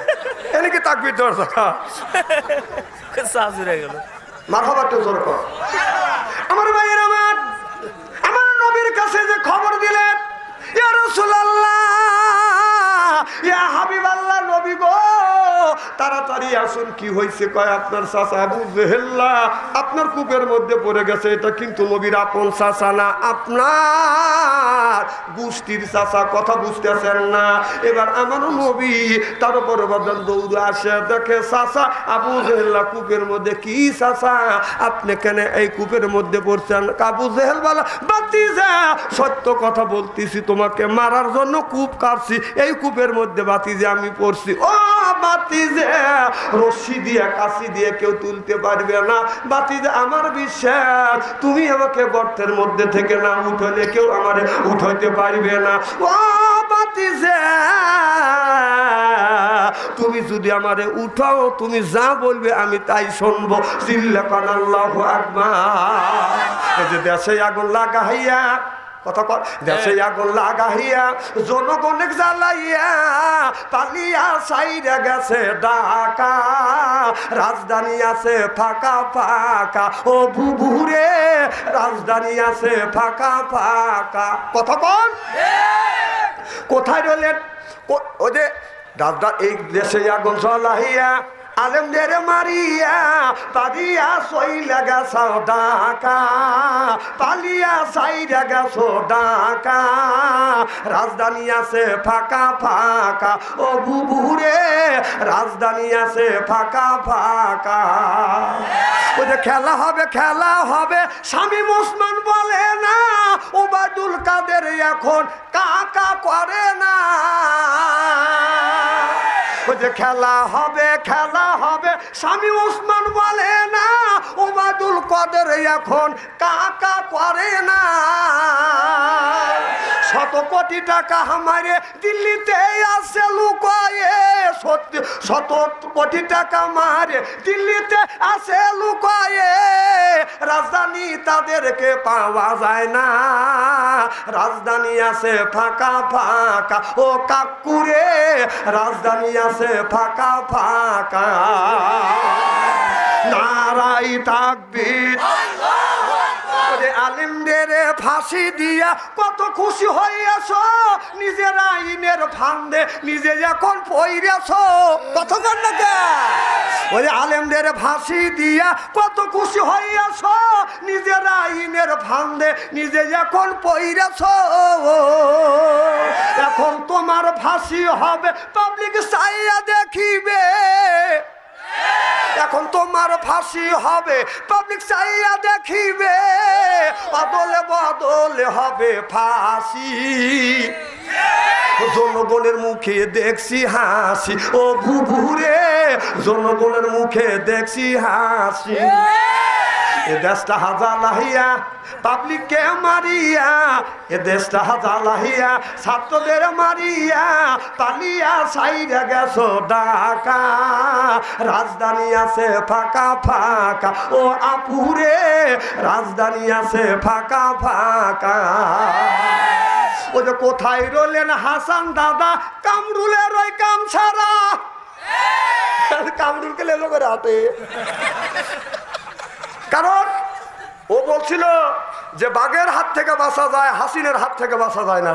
এনেকে তাকবির দেওয়ার কথা। মারহাবা তো জোর কর। আমার ভাইয়ের আমার নবীর কাছে যে খবর দিলেন, ইয়া রাসূলুল্লাহ, ইয়া হাবিবাল্লাহ, নবী গো তাড়াতাড়ি আসুন। কি হয়েছে? কয় আপনার চাচা আবু জেহেল আপনার কূপের মধ্যে পড়ে গেছে। এটা কিন্তু নবীর আপন চাচা না, আপনার গোষ্ঠীর চাচা। কথা বুঝতেছেন না? এবার আমার নবী তার উপরে বদল দৌড়ে আসে, দেখে চাচা আবু জেহেল কূপের মধ্যে। কি চাচা আপনি কেন এই কূপের মধ্যে পড়ছেন? আবু জেহেল বলে, বাতিজা সত্য কথা বলতেছি, তোমাকে মারার জন্য কূপ কাটছি, এই কূপের মধ্যে বাতিজা আমি পড়ছি। ও বাতিজা, রশি দিয়ে কাশি দিয়ে কেউ তুলতে পারবে না। বাতিজা আমার বিশ্বাস, তুমি আমাকে গর্তের মধ্যে থেকে না উঠালে কেউ আমারে উঠাইতে পারবে না। ও বাতিজা, তুমি যদি আমারে উঠাও, তুমি যা বলবে আমি তাই শুনবো। চিল্লাকান আল্লাহু আকবার। এই যে দেশে আগুন লাগাইয়া, কথা কর, দেশে আগুন লাগাইয়া জনগণের জ্বালাইয়া পালিয়া সাইরা গেছে ঢাকা। রাজধানী আছে ফাঁকা ফাঁকা, ও বুবুরে রাজধানী আছে ফাঁকা ফাঁকা। কথা কর, কোথায় রইলেন? ওই যে রাজধানী, এই দেশে আগুন জ্বালাইয়া আলেমদের মারিয়া পালিয়া সইলা গেছো ঢাকা, পালিয়া সাইরা গেছো ঢাকা। রাজধানী আছে ফাঁকা ফাঁকা, ও বুবুরে রাজধানী আছে ফাঁকা ফাঁকা। ওই যে খেলা হবে, খেলা হবে, শামীম ওসমান বলে না, ওবায়দুল কাদের এখন কাকা করে না। ওই যে খেলা হবে, খেলা হবে, শামীম ওসমান বলে না, ওবায়দুল কাদের এখন কাকা করে না। 100 কোটি টাকা আমারে দিল্লিতে আছে লুকায়ে, 100 কোটি টাকা মারে দিল্লিতে আছে লুকায়ে। রাজধানী তাদেরকে পাওয়া যায় না, রাজধানী আছে ফাঁকা ফাঁকা, ও কাকুরে রাজধানী আছে ফাঁকা ফাঁকা। নারাই তাকবীর। আলিমদের ফাঁসি দিয়া কত খুশি হইয়াছ, নিজের আইনের ফান্দে নিজে এখন পইরেছ। কত না ওই আলেমদের ফাঁসি দিয়া কত খুশি হইয়াছ, নিজের আইনের ফান্দে নিজে এখন পইরেছ। এখন তোমার ফাঁসি হবে, পাবলিক চাইয়া দেখিবে। এখন তোমার ফাঁসি হবে, পাবলিক চাইয়া দেখিবে। বদলে বদলে হবে ফাঁসি, জনগণের মুখে দেখছি হাসি, ও বুবুরে জনগণের মুখে দেখছি হাসি। এ দেশটা হাজালাহিয়া পাবলিককে মারিয়া, এ দেশটা হাজালাহিয়া ছাত্রদের মারিয়া পালিয়া সাইরা গেছো ঢাকা। রাজধানী আছে ফাঁকা ফাঁকা, ও আপুরে রাজধানী আছে ফাঁকা ফাঁকা। ও যে কোথায় রইলেন হাসান দাদা, কামরুলের ওই কাম ছাড়া। কামরুলকে লেলো করে হাতে, কারণ ও বলছিল যে বাঘের হাত থেকে বাঁচা যায়, হাসিনের হাত থেকে বাঁচা যায় না।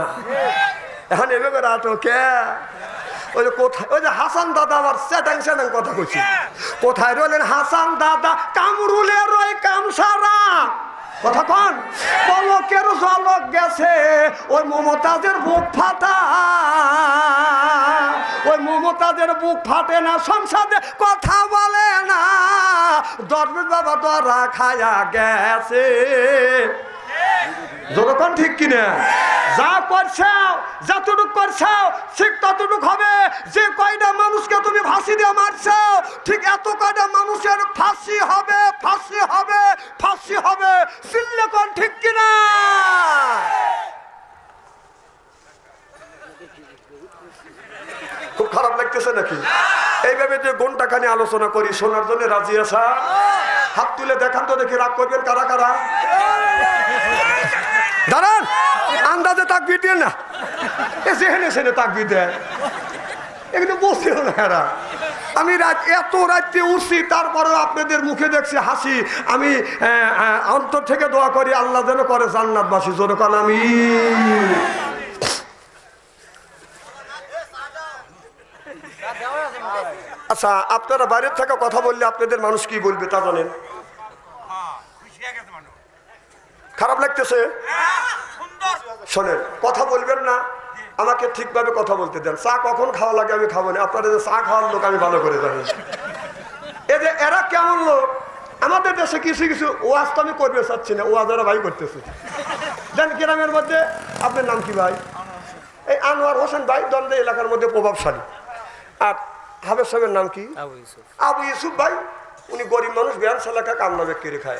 এখন এভাবে রাটো কে ওই যে কোথায় ওই যে হাসান দাদা আবার চ্যাটাং চ্যাটাং কথা কইছি কোথায় রইলেন হাসান দাদা কামরুলের ওই কামসারা কথা কন পলকের ঝলক গেছে ওই মমতাজের বুক ফাটা ওই মমতাজের বুক ফাটে না সংসদে কথা বলে না দরবেশ বাবা দরা খায়া গেছে যতক্ষণ ঠিক কিনা যা করছাও যতটুক করছাও ঠিক ততটুক হবে যে কয়টা মানুষকে তুমি ফাঁসি দিয়ে মারছাও ঠিক এত কয়টা মানুষের ফাঁসি হবে ফাঁসি হবে ফাঁসি হবে চিল্লে কোন ঠিক কিনা খুব খারাপ লাগতেছে নাকি এইভাবে যে ঘন্টাখানি আলোচনা করি শোনার জন্য রাজি আসা হাত তুলে দেখান তো দেখি রাগ করবেন কারা কারা দাঁড়ান আন্দাজে তাকবীর দিয়ে না যেখানে সেখানে তাকবীর দেয় এগুলো বসেও না এরা আমি এত রাত্রে উঠছি তারপরেও আপনাদের মুখে দেখছি হাসি আমি অন্তর থেকে দোয়া করি আল্লাহ যেন করে জান্নাতবাসী জোরে কান আমি আচ্ছা আপনারা বাইরের থেকে কথা বললে আপনাদের মানুষ কি বলবে তা জানেন খারাপ লাগতেছে শোনেন কথা বলবেন না আমাকে ঠিকভাবে কথা বলতে দেন চা কখন খাওয়া লাগে আমি খাবো না আপনাদের যে চা খাওয়ার লোক আমি ভালো করে জানি এই যে এরা কেমন লোক আমাদের দেশে কিছু কিছু ওয়াজ তো আমি করবে চাচ্ছি না ওয়াজ এরা ভাই করতেছে দেন গ্রামের মধ্যে আপনার নাম কি ভাই এই আনোয়ার হোসেন ভাই দ্বন্দ্ব এলাকার মধ্যে প্রভাবশালী আর হাবের সাহেবের নাম কি আবু ইউসুফ ভাই উনি গরিব মানুষ ব্যান এলাকা কামনা বেক্রি খায়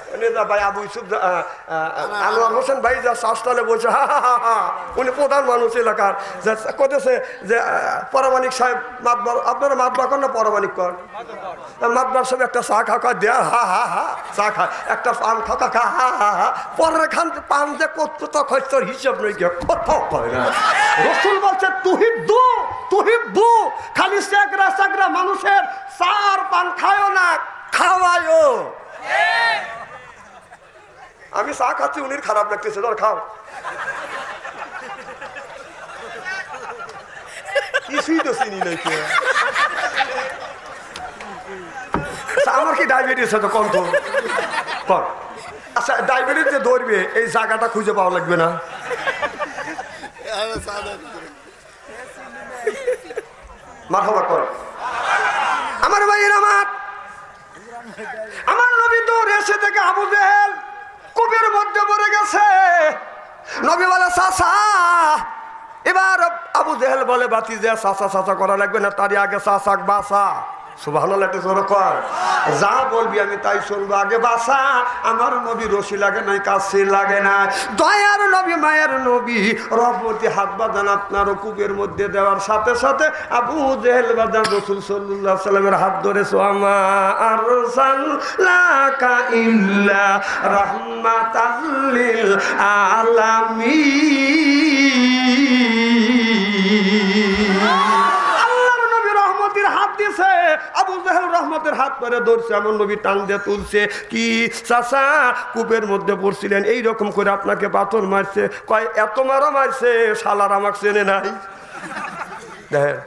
ভাই আবু ইউসুফ আনোয়ার হোসেন ভাই যা শাসতালে বলছে হা হা হা হা উনি প্রধান মানুষ এলাকার যে করতেছে যে পরামানিক সাহেব মাতবার আপনারা মাতবার কর না পরামানিক কর মাতবার সাহেব একটা চা খা দেয়া হা হা হা চা খা একটা পান খা খা হা হা হা পরের খান পান যে করতো তো খরচর হিসাব নই গিয়ে কোথাও করে না রসুল বলছে তুহিব্বু খালি চেকরা চেকরা মানুষের চার পান খায়ও না খাওয়ায়ও আমি চা খাচ্ছি উনির খারাপ লাগতেছে ধর খাও কিছুই তো চিনি নাই আমার কি ডায়াবেটিস আছে কম তো কর আচ্ছা ডায়াবেটিস যে ধরবে এই জায়গাটা খুঁজে পাওয়া লাগবে না মারহাবা কর আমার ভাইয়ের আমার নবী তো রেসে থেকে আবু জেহেল কূপের মধ্যে পড়ে গেছে নবী বলে চাচা এবার আবু জেহেল বলে বাতি যে চাচা চাচা করা লাগবে না তারই আগে চাচাক বাসা সুবহানাল্লাহ কর যা বলবি আমি তাই শুনবো আগে বাসা আমার নবী রশি লাগে নাই কাশি লাগে না দয়ার নবী মায়ের নবী রহমতি হাত বাঁধান আপনার কূপের মধ্যে দেওয়ার সাথে সাথে আবু জেহেল বাঁধান রসুল সাল্লাল্লাহু আলাইহি সাল্লামের হাত ধরে সোয়ামা আরসালনাকা ইল্লা রাহমাতাল লিল আলামিন হাত দিছে আবু জেহেল রহমতের হাত ধরে ধরছে আমার নবী টান দিয়ে তুলছে কি চাচা কূপের মধ্যে পড়ছিলেন এইরকম করে আপনাকে পাথর মারছে কয় এত মারা মারছে শালার আমাকে চেনে নাই দেখেন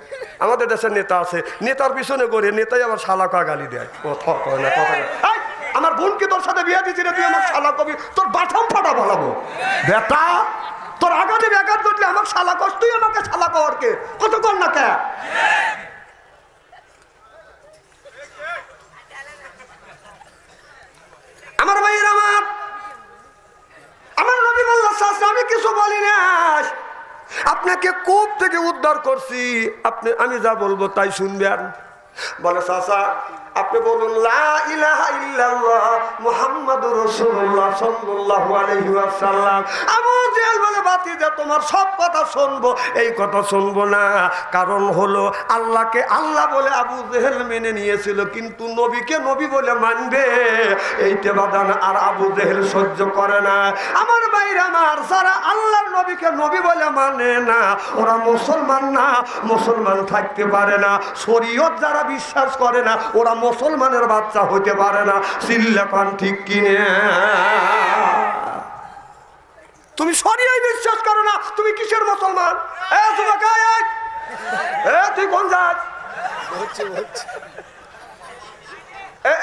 আমাদের দেশের নেতা আছে নেতার পিছনে করে নেতাই আবার শালা কা গালি দেয় কথা কয় না কথা আমার বোনকে তোর সাথে বিয়ে দিচ্ছি তুই আমার শালা কবি তোর বাথম ফাটা বলাবো বেটা তোর আগাতে ব্যাঘাত করলে আমার শালা কস তুই আমাকে শালা কওয়ারকে কত কর না কে আমার ভাইয়ের আমার নবী বলল আমি কিছু বলি না আপনাকে কূপ থেকে উদ্ধার করছি আপনি আমি যা বলবো তাই শুনবেন বলে চাচা আপনি বলুন লা ইলাহা ইল্লাল্লাহ মুহাম্মাদুর রাসূলুল্লাহ সাল্লাল্লাহু আলাইহি ওয়াসাল্লাম আবু জেহেল বলে ভাতিজা তোমার সব কথা শুনবো এই কথা শুনবো না কারণ হলো আল্লাহকে আল্লাহ বলে আবু জেহেল মেনে নিয়েছিল কিন্তু নবীকে নবী বলে মানবে এইটা বাদান আর আবু জেহেল সহ্য করে না আমার ভাইরা আমার যারা আল্লাহর নবীকে নবী বলে মানে না ওরা মুসলমান না মুসলমান থাকতে পারে না শরীয়ত যারা বিশ্বাস করে না ওরা মুসলমানের বাচ্চা হতে পারে না চিল্লাপান ঠিক কিনে তুমি শরীয়ত বিশ্বাস করো না তুমি কিসের মুসলমান তুই কোন যাস? হচ্ছে হচ্ছে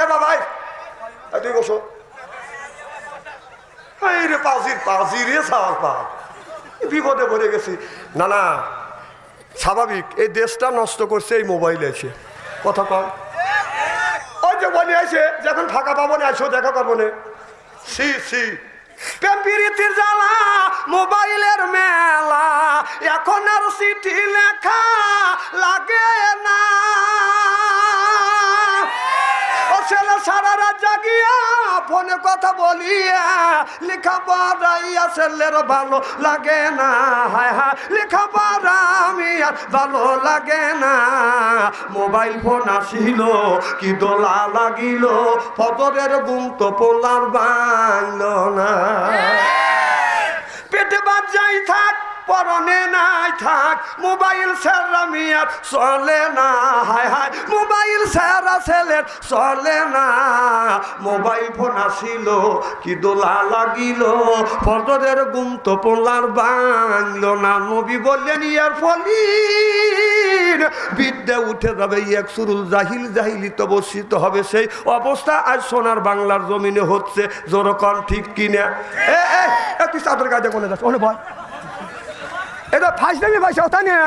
এ ভাই তুই বসো। এই রে পাজি রে সাওয়ার পা, বিপদে পড়ে গেছি। না না, স্বাভাবিক, এই দেশটা নষ্ট করছে এই মোবাইল এসে। কথা কম ওই যে বলে আছে যখন ফাঁকা পাবো না আসো দেখা করবো না। প্রেম প্রীতির জ্বালা মোবাইলের মেলা, এখন আর চিঠি লেখা লাগে না। ও ছেলে সারা রাত জাগিয়া ফোনে কথা বলিয়া লেখা পড়াইয়া ছেলের ভালো লাগে না। হায় হায় লেখা পড়া আমি আর ভালো লাগে না। মোবাইল ফোন আসিল কি দোলা লাগিল, ফজরের ঘুম তো পোলার বাইল না। পেটে বাজাই থাক পরনে নাই থাক, মোবাইল সেরা মিয়ার চলে না। হায় হায় মোবাইল সেরা ছেলের চলে না। মোবাইল ফোন আসিল কি দোলা লাগিল, ফজরের ঘুম তো পোলার বাংল না। নবী বললেন ইয়ার ফলির বিদ্যা উঠে যাবে, এক সুরুল জাহিল জাহিলিত বসিত হবে সেই অবস্থা আজ সোনার বাংলার জমিনে হচ্ছে। জোরকন ঠিক কিনা? তুই চাদর গায়ে কোনে যাস? ওনে ভয় এটা ফাইস দেবি ভাই ওটা নিয়ে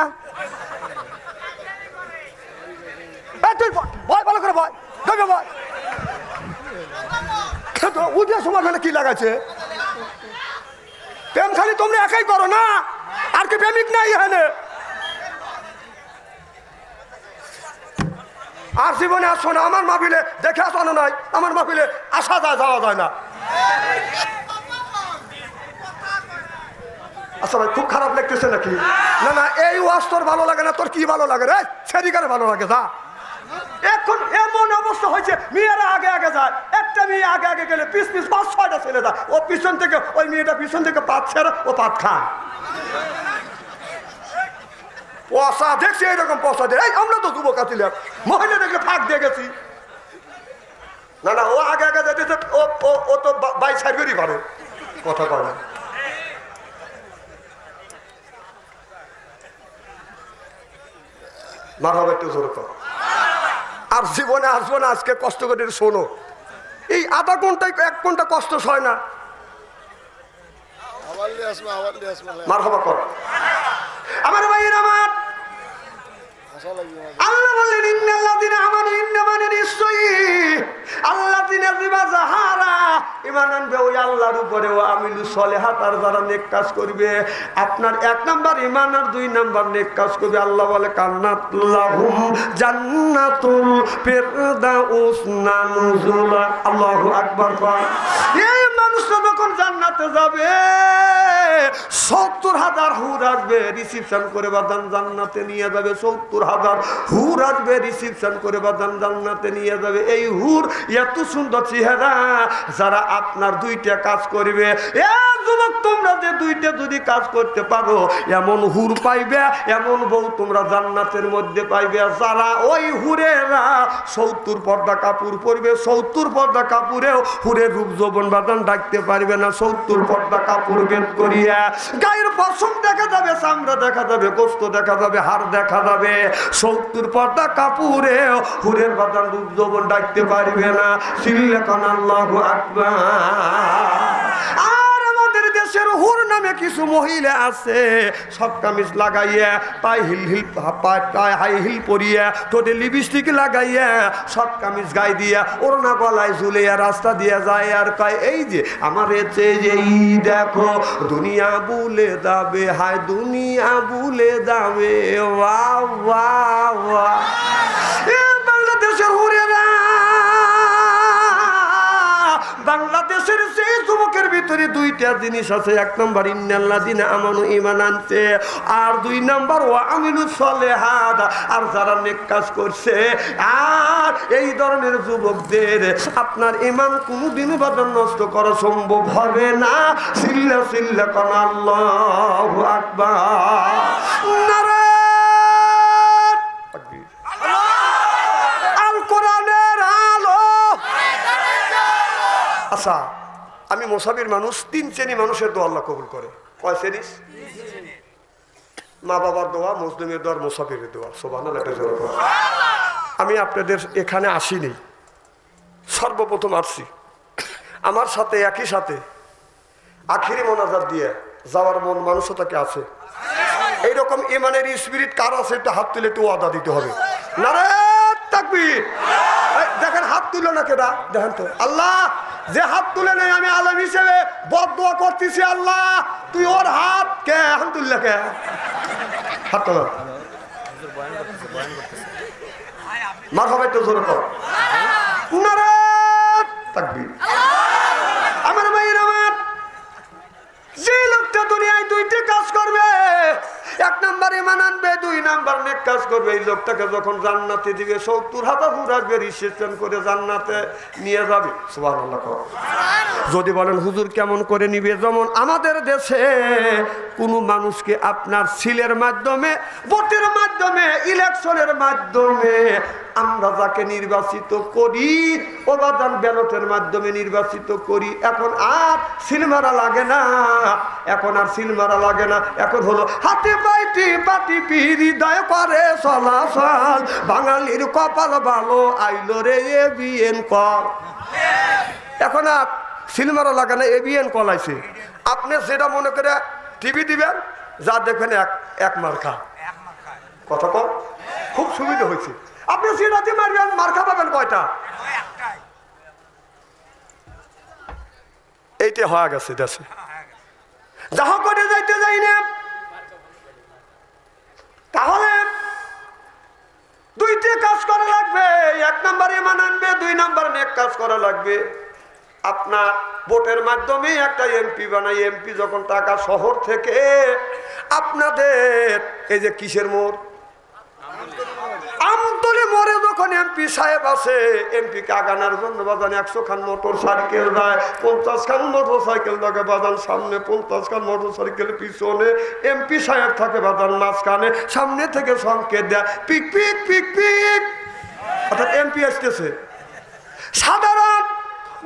তুই ভয় ভালো করে ভয় দেবে ভয়। উঠে সময় ফেলে কি লাগাচ্ছে? প্রেম খালি তোমরা একাই করো না, আর কি প্রেমিক নাই এখানে? আর জীবনে আসো না আমার মাহফিলে, দেখে আসানো নাই আমার মাহফিলে, আসা যায় যাওয়া যায় না। আচ্ছা ভাই খুব খারাপ লাগতেছে নাকি? না না, এই ওয়াজ তোর ভালো লাগে না, তোর কি ভালো লাগে রে? সেদিকারে ভালো লাগে যা। এখন এমন অবস্থা হয়েছে মেয়েরা আগে আগে যায়, একটা মেয়ে আগে আগে গেলে পিস 5-6টা ছেলে যায়, ও পিছন থেকে ওই মেয়েটা পিছন থেকে পাত ছেড়ে ও পাত খায়। পয়সা দেখছি এইরকম পয়সা দিয়ে আমরা তো যুবক আছিলাম, মহিলা দেখলে ফাঁক দিয়ে গেছি। না না, ও আগে আগে যাইতেছে, ও তো বাই সার্ভেরই পারে কথা করে। মারহাবা একটু জোর কর। আর জীবনে আসবো না, আজকে কষ্ট করে শোনো, এই আধা ঘন্টায় 1 ঘন্টা কষ্ট হয় না। মারহাবা কর আমার ভাইয়ের আমার। আল্লাহ বললেন ইন্নাল্লাযিনা আমানু ইন্নামানে নিশ্চয়ই আল্লাযিনা যিবা যাহারা ঈমান আনবে ওই আল্লাহর উপরে ও আমিলু সলিহাত আর যারা নেক কাজ করবে। আপনার 1 নাম্বার ঈমান আর 2 নাম্বার নেক কাজ করবে। আল্লাহ বলে কান্নাত লাহুম জান্নাতুল ফিরদাউস নুজুলা। আল্লাহু আকবার। এই মানুষটা যখন জান্নাতে যাবে 70,000 হুর আসবে রিসিপশন করে বাদান জান্নাতে নিয়ে যাবে। 70,000 হুর আসবে রিসিপশন করে বাদান জান্নাতে নিয়ে যাবে। এই হুর এত সুন্দর চেহারা, যারা আপনার 2টা কাজ করবে। এ যুবক তোমরা যে 2টা যদি কাজ করতে পারো এমন হুর পাইবে, এমন বউ তোমরা জান্নাতের মধ্যে পাইবে। যারা ওই হুরেরা 70 পর্দা কাপড় পরবে, 70 পর্দা কাপড়েও হুরের রূপ যৌবন বাদান ডাকতে পারবে না। 70 পর্দা কাপড় বের করিয়া গায়ের পশম দেখা যাবে, চামড়া দেখা যাবে, গোস্ত দেখা যাবে, হাড় দেখা যাবে। 70 পর্দা কাপড়ে হুরের বাদান রূপ যৌবন ডাকতে পারবে না। সিল্লাকান আল্লাহু আকবার। আর আমাদের দেশের হুর নামে কিছু মহিলা আছে, সব কামিজ লাগাইয়া, পায়ে হাই হিল পরিয়া, ঠোঁটে লিপস্টিক লাগাইয়া, সব কামিজ গায়ে দিয়া, ওড়না গলায় ঝুলিয়া রাস্তা দিয়া যায় আর কয় এই যে আমার এতে যেই দেখো দুনিয়া ভুলে যাবে, হায় দুনিয়া ভুলে যাবে। Wow wow wow. বাংলাদেশের হুরেরা, বাংলাদেশের সেই যুবকের ভিতরে 2টা জিনিস আছে। 1 নাম্বার ইন্নাল্লাযিনা আমানু ঈমান আনছে, আর 2 নাম্বার ওয়া আমিলুস সলিহাত, আর যারা নেক কাজ করছে। আর এই ধরনের যুবকদের আপনার ঈমান কোনোদিনও বাদান নষ্ট করা সম্ভব হবে না। সিল্লা সিল্লা কান আল্লাহু আকবার। নারায়ে তাকবীর। আল কোরআনের আলো। আচ্ছা, আমি মোসাফির মানুষ, 3 শ্রেণী মানুষের দোয়া আল্লাহ কবুল করে। কয় শ্রেণী? মা বাবার দোয়া, মুসলিমের দোয়া, মুসাফিরের দোয়া। সুবহানাল্লাহ। আমি আপনাদের এখানে আসিনি, সর্বপ্রথম আসছি। আমার সাথে একই সাথে আখিরি মোনাজাত দিয়ে যাওয়ার মন মানুষতাকে আছে। এইরকম ইমানের স্পিরিট কার আছে একটু হাত তুলে একটু ওয়াদা দিতে হবে। নারে তাকবীর। দেখেন হাত তুলো না কেডা, দেখেন তো। আল্লাহ যে হাত তুলে নেই আমি আলেম হিসেবে বদদোয়া করতেছি, আল্লাহ তুই ওর হাত কে হাত তুললে কে হাত তোলা মার হবে তো জোরে কর। নারে তাকবীর। আমার ভাইয়ের আমার, যে লোকটা দুনিয়ায় দুইটা কাজ করবে, এক নাম্বার ঈমান আনবে, দুই নাম্বার নেক কাজ করবে, এই লোকটাকে যখন জান্নাতে দিবে ৭০,০০০ হুর আসবে, রিসেপশন করে জান্নাতে নিয়ে যাবে। সুবহানাল্লাহ। যদি বলেন হুজুর কেমন করে নিবে, যেমন আমাদের দেশে কোনো মানুষকে আপনার সিলের মাধ্যমে, ভোটের মাধ্যমে, ইলেকশনের মাধ্যমে আমরা যাকে নির্বাচিত করি, ওবাদান ব্যালটের মাধ্যমে নির্বাচিত করি। এখন আর সিল মারা লাগে না, এখন আর সিল মারা লাগে না। এখন হলো হাতে পাইটি পাটি হৃদয় করে চলাচল, বাঙালির কপাল ভালো আইলো রে এবিএন কল। এখন আর সিল মারা লাগে না, এবিএন কল আইছে। আপনি যেটা মনে করে টিভি দিবেন, যা দেখবেন এক মার্কা। কথা কম, খুব সুবিধা হয়েছে। আপনি সিরাতে মারবেন, মার্কা পাবেন কয়টা? এইটা হয়ে গেছে দেশে। যাহা করে যাইতে যাই না, তাহলে দুইটা কাজ করা লাগবে। এক নাম্বার ঈমান আনবে, দুই নাম্বার নেক কাজ করা লাগবে। আপনার ভোটের মাধ্যমে একটা এমপি বানাই, এমপি যখন টাকা শহর থেকে আপনাদের এই যে কিসের মোড়, আমতলি মোড়ে যখন এমপি সাহেব আছে, এমপি কে আগানোর জন্য বাজান 100 খান মোটর সাইকেল দেয়, 50 খান মোটর সাইকেল থাকে বাজান সামনে, 50 খান মোটর সাইকেল পিছনে, এমপি সাহেব থাকে বাজান মাঝখানে, সামনে থেকে সংকেত দেয় পিক পিক পিক পিক, অর্থাৎ এমপি আসতেছে। সাধারণ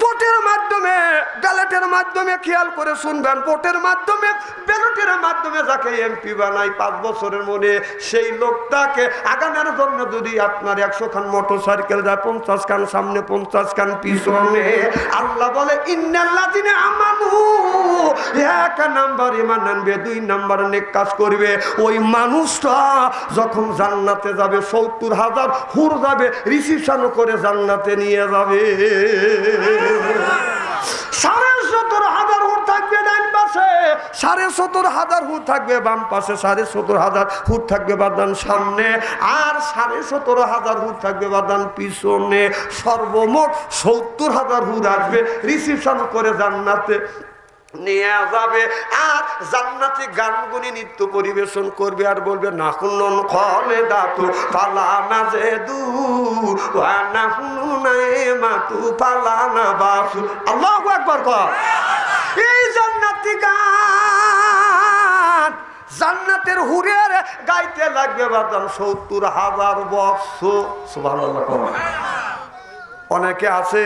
ভোটের মাধ্যমে, ব্যালটের মাধ্যমে, খেয়াল করে শুনবেন, ভোটের মাধ্যমে, ব্যালটের মাধ্যমে যাকে এমপি বানাই 5 বছরের মনে, সেই লোকটাকে আগানোর জন্য যদি আপনার 100 খান মোটর সাইকেল যায়, 50 খান সামনে, 50 খান পিছনে, আল্লাহ বলে ইন্নাল্লাযিনা আমানু, এক নাম্বার ঈমান আনবে, দুই নাম্বার নেক কাজ করবে, ওই মানুষটা যখন জান্নাতে যাবে ৭০,০০০ হুর যাবে, রিসিপশন করে জান্নাতে নিয়ে যাবে। ৭৭,০০০ হুর থাকবে ডান পাশে, ৭৭,০০০ হুর থাকবে বাম পাশে, ৭৭,০০০ হুর থাকবে বাদান সামনে, আর ৭৭,০০০ হুর থাকবে বাদান পিছনে। সর্বমোট ৭০,০০০ হুর আসবে, রিসিপশন করে জান্নাতে নিয়ে যাবে। আর জান্নাতি গানগুনি নৃত্য পরিবেশন করবে, আর বলবে নাহুনুন খালিদাতু ফালানা জেদু ওয়া নাহুনু নাইমাতু ফালানা বাসু। আল্লাহু আকবার কর। এই জান্নাতি গান জান্নাতের হুরের গাইতে লাগবে বাদান ৭০,০০০ বছর। সুবহানাল্লাহ। অনেকে আছে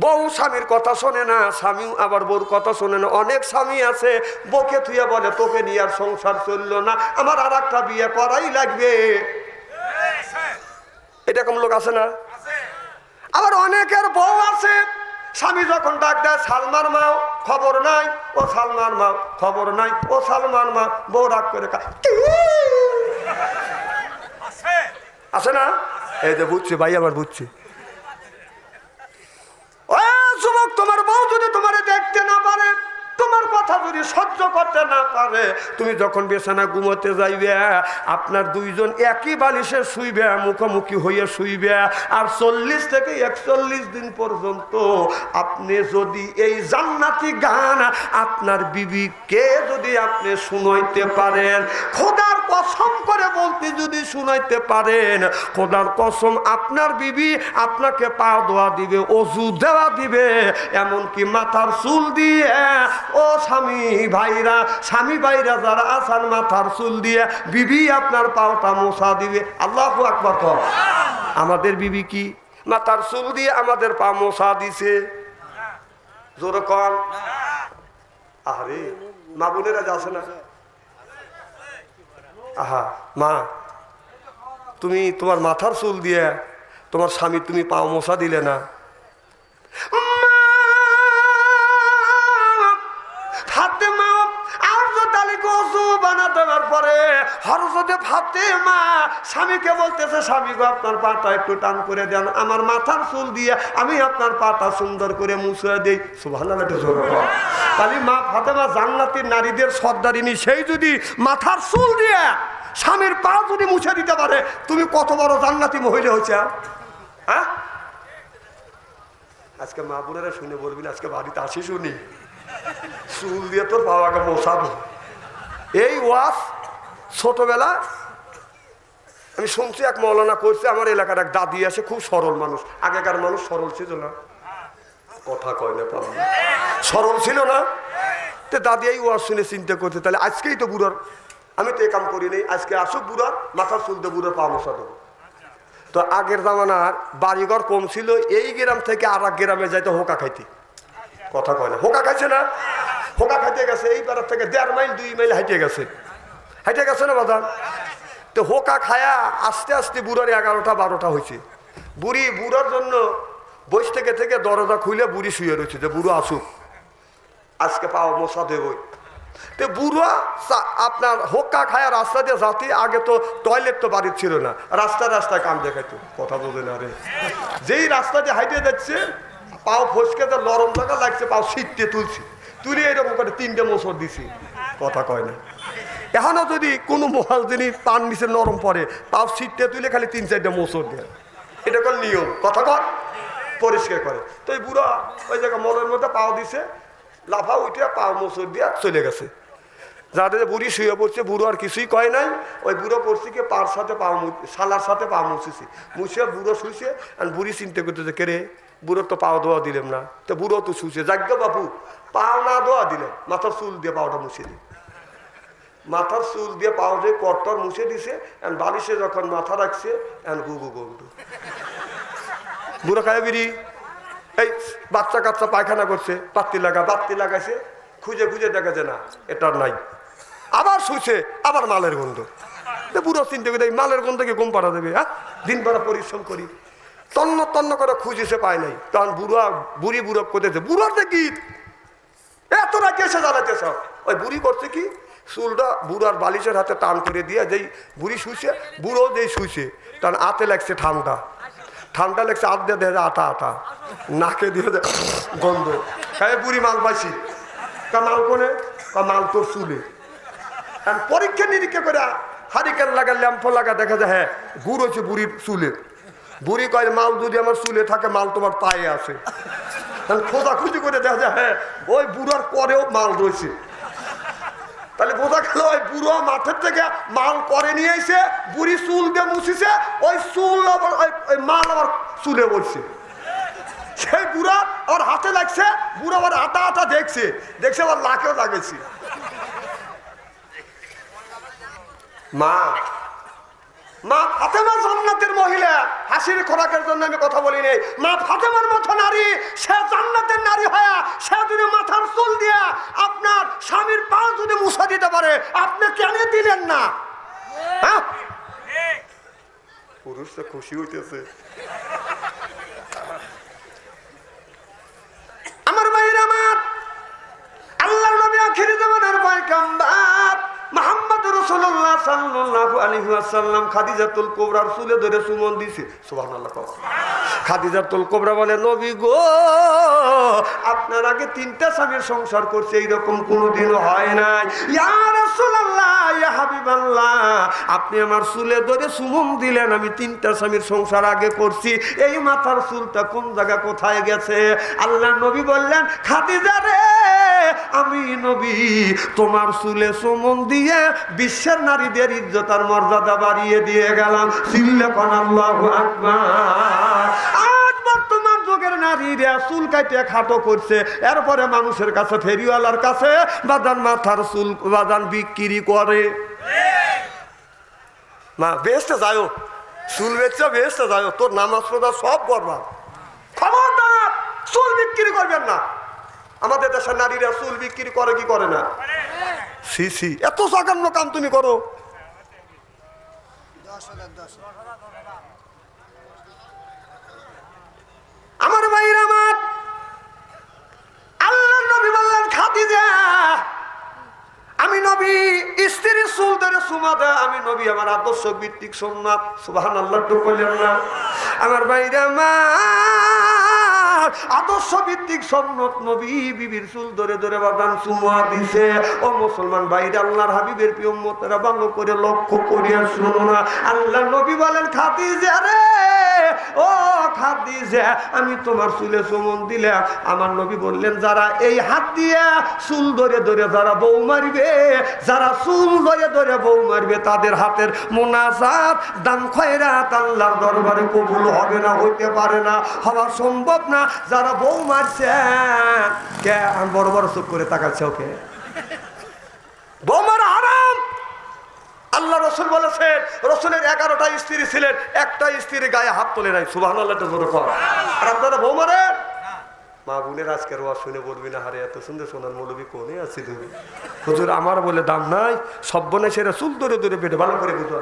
বউ স্বামীর কথা শোনে না, স্বামী আবার বউর কথা শোনে না। অনেক স্বামী আছে বউকে থুয়ে বলে তোকে নিয়ে আর সংসার চললো না, আমার আর একটা বিয়ে করাই লাগবে। এরকম লোক আছে না? আবার অনেকের বউ আছে, স্বামী যখন ডাক দেয় সালমার মা খবর নাই, ও সালমার মা খবর নাই, ও সালমার মা, বউ রাগ করে আছে না? এই যে বুঝছি ভাই, আবার বুঝছি। যুবক, তোমার বউ যদি তোমারে দেখতে না পারে, তোমার কথা যদি সহ্য করতে না পারে, তুমি যখন বিছানা ঘুমোতে যাইবে, আপনার দুইজন একই বালিশে শুইবে, মুখোমুখি হয়ে শুইবে, আর 40 থেকে 41 দিন পর্যন্ত আপনি যদি এই জান্নাতি গান আপনার বিবিকে যদি আপনি শুনাইতে পারেন, খোদার কসম করে বলতে যদি শুনাইতে পারেন, খোদার কসম আপনার বিবি আপনাকে পা ধোয়া দিবে, অজু দেওয়া দিবে, এমনকি মাথার চুল দিয়ে, ও স্বামী ভাইরা যারা আছেন, মাথার চুল দিয়ে বিবি আপনার পাওটা মোছা দিবে। আল্লাহু আকবার। আমাদের বিবি কি মাথার চুল দিয়ে আমাদের পা মোছা দিছে? জোরে কন। আরে মা বোনেরা যাচ্ছে না, আহা মা, তুমি তোমার মাথার চুল দিয়ে তোমার স্বামী তুমি পাও মশা দিলে না। ফাতেমা হযরত আলীকে ওযু বানাতে দেওয়ার পরে হযরত ফাতেমা স্বামীকে বলতেছে, স্বামী গো আপনার পাটা একটু টান করে দেন, আমার মাথার চুল দিয়ে আমি আপনার পাটা সুন্দর করে মুছে দেই। সুবহানাল্লাহ, একটু জোরে বল। তাহলে মা ফাতেমা জান্নাতের নারীদের সর্দারিনী, সেই যদি মাথার চুল দিয়ে স্বামীর পা যদি মুছে দিতে পারে, তুমি কত বড় জান্নাতি মহিলা হয়েছে। হ্যাঁ, আজকে মা বোনেরা শুনে বলবি আজকে বাড়িতে আসি শুনি চুল দিয়ে তোর বাবাকে মোছাবো। এই ওয়াজ ছোটবেলা আমি শুনছি, এক মৌলানা করছে, আমার এলাকার এক দাদি আছে, খুব সরল মানুষ। আগেকার মানুষ সরল ছিল না, কথা কয় না, সরল ছিল না। তো দাদি এই ওয়াজ শুনে চিন্তা করছে, তাহলে আজকেই তো বুড়ার, আমি তো এ কাম করি নেই, আজকে আসুক বুড়ার মাথার চুল দিয়ে বুড়ার পা মোছা দেবো। তো আগের জামানার বাড়িঘর কম ছিল, এই গ্রাম থেকে আর এক গ্রামে যাইতে হোকা খাইতে, কথা কয় না, হোকা খাইছে না, হোকা খাইতে গেছে, এই পাড়ার থেকে 1.5 মাইল 2 মাইল হাইটে গেছে না বাজার। তো হোকা খায়া আস্তে আস্তে বুড়ার 11টা 12টা হয়েছে। বুড়ার জন্য বইস থেকে দরজা খুলে বুড়ি শুয়ে রয়েছে, যে বুড়ো আসুক আজকে পাও মশা দেবই। তো বুড়া আপনার হোক্কা খায়া রাস্তা দিয়ে যাতে, আগে তো টয়লেট তো বাড়ির ছিল না, রাস্তায় কাম দেখাইতো, কথা বোঝে না রে। যেই রাস্তা দিয়ে হাইটে যাচ্ছে, পাও ফসকে তো নরম জায়গা লাগছে, পাও শীততে তুলে এরকম করে 3টে মোচড় দিছি, কথা কয় না। এখনো যদি কোনো মহাল জিনিস পান নিচে নরম পড়ে, পাও শীততে তুলে খালি 3-4টে মোচড় দেয়, এটা কোন নিয়ম, কথা কর, পরিষ্কার করে। তো এই বুড়া ওই জায়গা মলের মধ্যে পাও দিছে, লাফা উঠে পাও মোচড় দিয়ে চলে গেছে। যাতে বুড়ি শুয়ে পড়ছে, বুড়ো আর কিছুই কয় নাই। ওই বুড়ো পড়ছে কি পার সাথে শালার সাথে পা মুছেছি, মুছে বুড়ো শুইছে। আর বুড়ি চিন্তা করতেছে, কে রে বুড়োর তো পাও দোয়া দিলাম না, তো বুড়ো তো শুইছে, যাজ্ঞ বাপু পাও না দোয়া দিলে মাথার চুল দিয়ে পাওটা মুছে দিই। মাথার চুল দিয়ে পাও দিয়ে কর্তর মুছে দিছে, এন্ড বালিশে যখন মাথা রাখছে এন্ড গুগু গন্ডু বুড়ো খায় বিড়ি। এই বাচ্চা কাচ্চা পায়খানা করছে, বাত্তি লাগাইছে, খুঁজে দেখা যায় না, এটার নাই, আবার শুইছে, আবার মালের গন্ধ। বুড়ো চিন্তা করে মালের গন্ধকে ঘুম পাড়া দেবে, হ্যাঁ দিন পাড়া পরিশ্রম করি, তন্ন করে খুঁজেছে পায় নাই। তখন বুড়ি করতেছে, বুড়োর দেখি এত রাখি এসে জ্বালাইতেছ। ওই বুড়ি করছে কি, চুলটা বুড়ার বালিশের হাতে টান করে দিয়ে, যেই বুড়ি শুইছে, বুড়ো যেই শুইছে, তখন হাতে লাগছে ঠান্ডা লাগছে, হাত দিয়ে দেখা যায় আটা, নাকে দিয়ে গন্ধ খায়। বুড়ি মাল পাইছি, মাল কোনে, মাল তোর চুলে। পরীক্ষা নিরীক্ষা করে হারিকেন লাগা, ল্যাম্প লাগা, দেখা যায় হ্যাঁ গুড় হয়েছে বুড়ির চুলে। বুড়ি কয় মাল যদি আমার চুলে থাকে, মাল তোমার পায়ে আছে। খোঁজাখুঁজি করে দেখা যায় হ্যাঁ ওই বুড়ার পরেও মাল রয়েছে। তাহলে বোঝা গেল ওই বুড়ো মাঠের থেকে মাল করে নিয়ে এসে বুড়ি চুল দিয়ে মুছিছে, ওই চুল আবার ওই মাল আবার চুলে বলছে। সেই বুড়া ওর হাতে লাগছে, বুড়ো আবার আটা দেখছে আবার লাখেও লাগাইছি। মা ফাতেমা জান্নাতের মহিলা, হাসির খোরাকের জন্য আমি কথা বলি নাই। মা ফাতেমার মতো নারী, সে জান্নাতের নারী হয়ে সে যদি মাথার চুল দিয়া আপনার স্বামীর পা যদি মুছা দিতে পারে, আপনি কেন দিলেন না? হ্যাঁ, পুরুষটা খুশি হইতেছে। আমার ভাইরা, আমার আল্লাহর নবী আখিরি জামানার পয়গম্বর মুহাম্মদ রাসূলুল্লাহ সাল্লাল্লাহু আলাইহি ওয়াসাল্লাম খাদিজাতুল কুবরার চুলে ধরে চুমন দিয়েছে। সুবহানাল্লাহ। খাদিজাতুল কুবরা বলে, নবী গো, আপনার আগে 3টা স্বামীর সংসার করছে, এইরকম কোনোদিনও হয় নাই। ইয়া রাসূলুল্লাহ, ইয়া হাবিবাল্লাহ, আপনি আমার চুলে ধরে চুমন দিলেন, আমি 3টা স্বামীর সংসার আগে করছি, এই মাথার চুলটা কোন জায়গা কোথায় গেছে? আল্লাহর নবী বললেন, খাদিজা রে, আমি নবী তোমার চুলে চুমন দিয়ে বিশ্বের নারীদের ইজ্জত আর মর্যাদা বাড়িয়ে দিয়ে গেলাম। সিল্লাল্লাহু আল্লাহু আকবার। আজ বর্তমান যুগের নারীরা চুল কাটে খাটো করছে, এরপরে মানুষের কাছে, ফেরিওয়ালার কাছে বাদান মাথার চুল বাদান বিক্রি করে। মা বেহেশতে যাও, চুল বেচতে বেহেশতে যাও, তোর নামাজ রোজা সব বরবাদ। খবরদার চুল বিক্রি করবেন না। আমাদের দেশের নারীরা চুল বিক্রি করে কি করে না? সি এত সামান্য কাম তুমি করো। আমার ভাইরা আমার, আল্লাহ নবী বললেন খাদিজা আমি নবী স্ত্রীর চুল ধরে চুমা দেয়, আমি নবী আমার আদর্শ ভিত্তিক সুন্নাত। সুবহানাল্লাহ তো বললেন না? আমার ভাইরা আমার আদর্শ ভিত্তিক সুন্নাত, নবী বিবির চুল ধরে ধরে বাদান চুমা দিছে। ও মুসলমান ভাইরা, আল্লাহর হাবিবের প্রিয় উম্মতেরা ভালো করে লক্ষ্য করিয়া শুনো না। আল্লাহ নবী বলেন খাদিজা রে, ও খাদিজা আমি তোমার চুলে চুমন দিলাম। আমার নবী বললেন যারা এই হাত দিয়ে চুল ধরে ধরে যারা বউ মারবে, যারা চুল ধরে ধরে বউ মারবে, তাদের হাতের মুনাজাত দান খয়রাত আল্লাহর দরবারে কবুল হবে না, হইতে পারে না, হওয়া সম্ভব না। যারা বউ মারছে, কে বড় বড় চুপ করে তাকাচ্ছে, ওকে বউ মারা হারাম। আল্লাহ রসুল বলেছেন, রসুলের 11টা স্ত্রী ছিলেন, একটা স্ত্রীর গায়ে হাত তোলে নাই। সুবহানাল্লাহ তো জোরে কর। আর আপনারা বউ মারেন? মা বোনের আজকের ওয়াজ শুনে বলবি না, হারে এত সুন্দর সোনার মৌলবী কোনে আছি তুমি? হুজুর আমার বলে দাম নাই, সব বনে সেরা চুল ধরে ধরে পেটে ভালো করে বুঝো।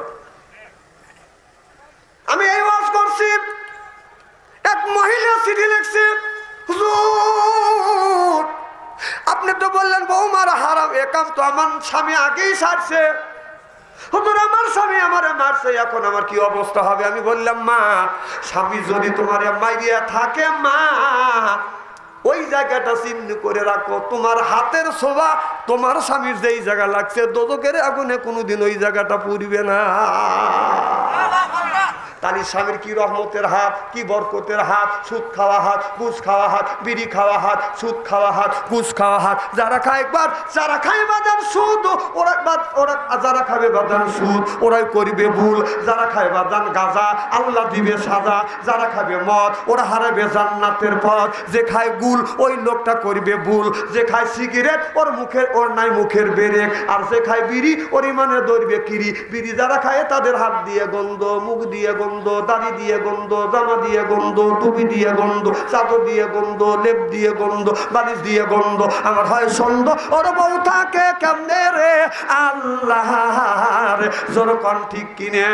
আমি এই ওয়াজ করছি, এক মহিলা চিঠি লিখছে, হুজুর আপনি তো বললেন বউ মারা হারাম, এ কাম তো আমার স্বামী আগেই সারছে। হুজুর আমার স্বামী আমারে মারছে, এখন আমার কি অবস্থা হবে? আমি বললাম মা, স্বামী যদি তোমারে মাইরিয়া থাকে মা, ওই জায়গাটা চিহ্ন করে রাখো। তোমার হাতের শোভা তোমার স্বামীর যেই জায়গা লাগছে, দোজখের আগুনে কোনোদিন ওই জায়গাটা পুড়বে না। তানি স্বামীর কি রহমতের হাত, কি বরকতের হাত, সুদ খাওয়া হাত, ঘুষ খাওয়া হাত, বিড়ি খাওয়া হাত, সুদ খাওয়া হাত, ঘুষ খাওয়া হাত। যারা খায় একবার, যারা খায় বাদান সুদ, ওরা যারা খাবে বাদান সুদ ওরাই করবে ভুল। যারা খায় বাদান গাঁজা আল্লাহ দিবে সাজা। যারা খাবে মদ ওরা হারাবে জান্নাতের পথ। যে খায় গুল ওই লোকটা করবে ভুল। যে খায় সিগারেট ওর নাই মুখের বেরেক। আর যে খায় বিড়ি ওর ইমানে ধরবে কিরি। বিড়ি যারা খায় তাদের হাত দিয়ে গন্ধ, মুখ দিয়ে গন্ধ, দাড়ি দিয়ে গন্ধ, জামা দিয়ে গন্ধ, টুপি দিয়ে গন্ধ, চাদর দিয়ে গন্ধ, লেপ দিয়ে গন্ধ, বালিশ দিয়ে গন্ধ। আমার হয় সন্দ ওর বউ থাকে কেমনে রে আল্লাহ রে, জোর কন ঠিক কিনে।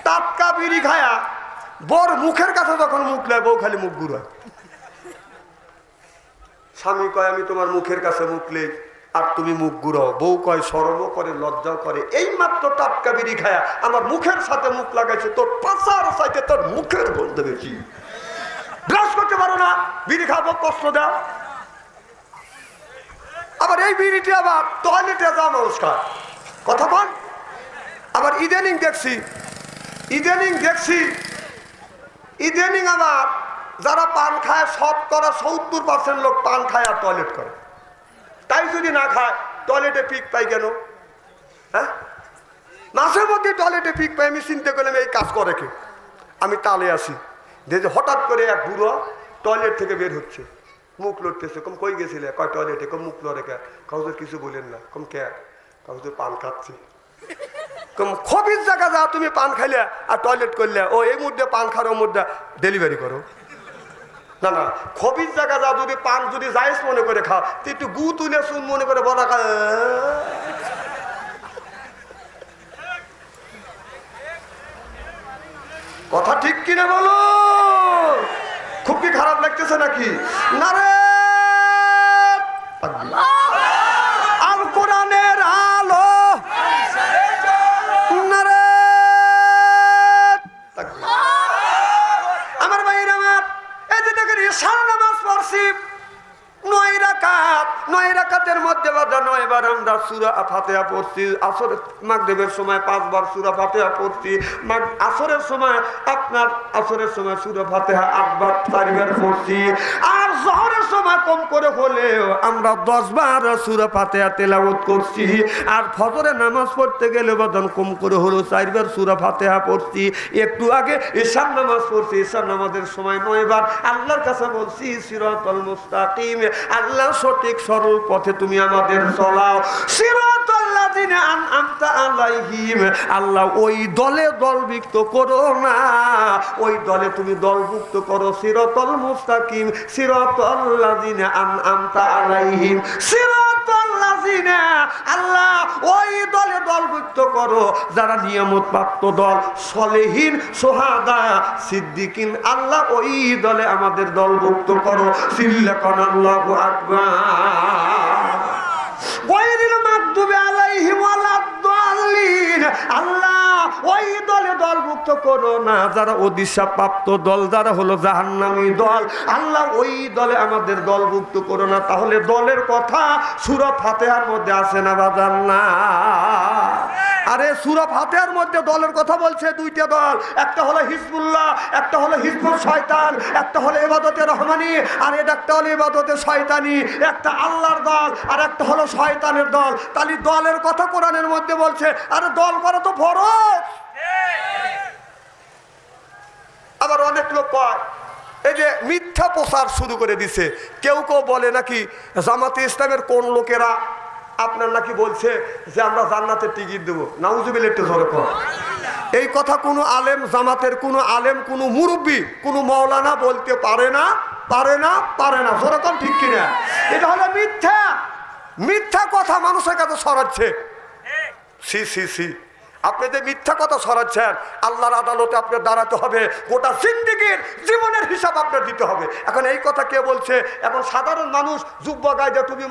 টাটকা বিড়ি খায়া বর মুখের কাছে যখন মুখ নেয়, বউ খালি মুখ ঘুরায়। স্বামী কয় আমি তোমার মুখের কাছে মুখ লেই, আর তুমি মুখ ঘুরাও। বউ কয় শরমও করে, লজ্জাও করে। এই মাত্র টাটকা বিড়ি খায়া আমার মুখের সাথে মুখ লাগাইছে, তোর পাশার সাইতে তোর মুখের গন্ধ বেশি। ব্রাশ করতে পারো না, বিড়ি খাবো, কষ্ট দাও। আবার এই বিড়িটি আবার টয়লেটে যাওয়া নমস্কার কথা বল। আবার ইদানিং আবার যারা পান খায়, 70% লোক পান খায় আর টয়লেট করে। তাই যদি না খায় টয়লেটে পিক পাই কেন? হ্যাঁ, মাঝে মধ্যে টয়লেটে পিক পাই। আমি চিন্তা করলাম এই কাজ করে কে। আমি তালে আসি, দেখে হঠাৎ করে এক বুড়ো টয়লেট থেকে বের হচ্ছে, মুখ লড়তেছে। কম কই গেছিলে? কয় টয়লেটে। কম মুখ লড়ে কে? কাউকে কিছু বলেন না। কম কে? কাউকে পান খাচ্ছি। কম খবির জায়গা যা, তুমি পান খাইলে আর টয়লেট করলে, ও এই মুহূর্তে পান খাওয়ার ওর মধ্যে ডেলিভারি করো। না না, খবির জায়গা যা, যদি পান যদি যাইস মনে করে খাও, তুই একটু গু তুলে শুন মনে করে বলা খা। কথা ঠিক কিনা বলো? খুব কি খারাপ লাগতেছে নাকি? না রে, আল কোরআনের আলো না রে। আমার ভাইয়ের আমার, এই যে দেখেন ঈশার নামাজ পড়ছি 9 রাকাতের মধ্যে 9 বার আমরা সূরা ফাতিহা পড়ছি। মাগরিবের সময় 5 বার সূরা ফাতিহা পড়ছি। আসরের সময় সূরা ফাতিহা 8 বার 4 বার পড়ছি। আর যোহরের সময় কম করে হলেও আমরা 10 বার সূরা ফাতিহা তেলাওয়াত করছি। আর ফজরের নামাজ পড়তে গেলে বাদান কম করে হলো 4 বার সূরা ফাতিহা পড়ছি। একটু আগে ঈশার নামাজ পড়ছি। ঈশার নামাজের সময় 9 বার আল্লাহর কাছে বলছি সিরাতাল মুস্তাকিম, আল্লাহ সঠিক সরল পথে তুমি আমাদের চলাও। সিরাতাল্লাযিনা আনআমতা আলাইহিম, আল্লাহ ওই দলে দলভুক্ত করো না, ওই দলে তুমি দলভুক্ত করো। সিরাতাল মুস্তাকিম, সিরাতাল্লাযিনা আনআমতা আলাইহিম, সিরাতাল্লাযিনা আল্লাযিনা আল্লাহ ওই দলে দলভুক্ত করো যারা নিয়ামত প্রাপ্ত দল, সলেহীন, সোহাদা, সিদ্দিকিন, আল্লাহ ওই দলে আমাদের দলভুক্ত করো। সিল্লাকান আল্লাহু আকবার। গায়রিল মাগদুবি আলাইহিম ওয়ালাদ-দাল্লিন, আল্লাহ ওই দলে দলভুক্ত করো না যারা অভিশাপপ্রাপ্ত দল, যারা হলো জাহান্নামী দল, আল্লাহ ওই দলে আমাদের দলভুক্ত করো না। তাহলে দলের কথা সূরা ফাতিহার মধ্যে আছে না বাজার না? আরে সূরা ফাতিহার মধ্যে দলের কথা বলছে দুইটা দল, একটা হলো হিজবুল্লাহ, একটা হলো হিজবুল শয়তান, একটা হলো ইবাদতে রহমানি আর একটা হলো ইবাদতে শয়তানি, একটা আল্লাহর দল আর একটা হলো শয়তানের দল। তাহলে দলের কথা কোরআনের মধ্যে বলছে, আরে দল করা তো ফরজ। আবার অনেক লোক কয় এই যে মিথ্যা প্রচার শুরু করে দিছে, কেউ কেউ বলে নাকি জামাতে ইসলামের কোন লোকেরা আপনার নাকি বলছে যে আমরা জান্নাতের টিকিট দেবো। নাউজুবিল্লাহ, একটু জোরে কর। এই কথা কোনো আলেম, জামাতের কোনো আলেম, কোনো মুরব্বী, কোনো মাওলানা বলতে পারে না, পারে না, পারে না। জোরে কর, ঠিক কিনা? এটা হলো মিথ্যা, মিথ্যা কথা মানুষের কাছে ছড়াচ্ছে। সি সি সি, আপনি যে মিথ্যা কথা ছড়াচ্ছেন, আল্লাহর আদালতে আপনার দাঁড়াতে হবে, গোটা জিন্দেগীর জীবনের হিসাব আপনার দিতে হবে। এখন এই কথা কে বলছে? এখন সাধারণ মানুষ যুব্বা গায়ে তুমি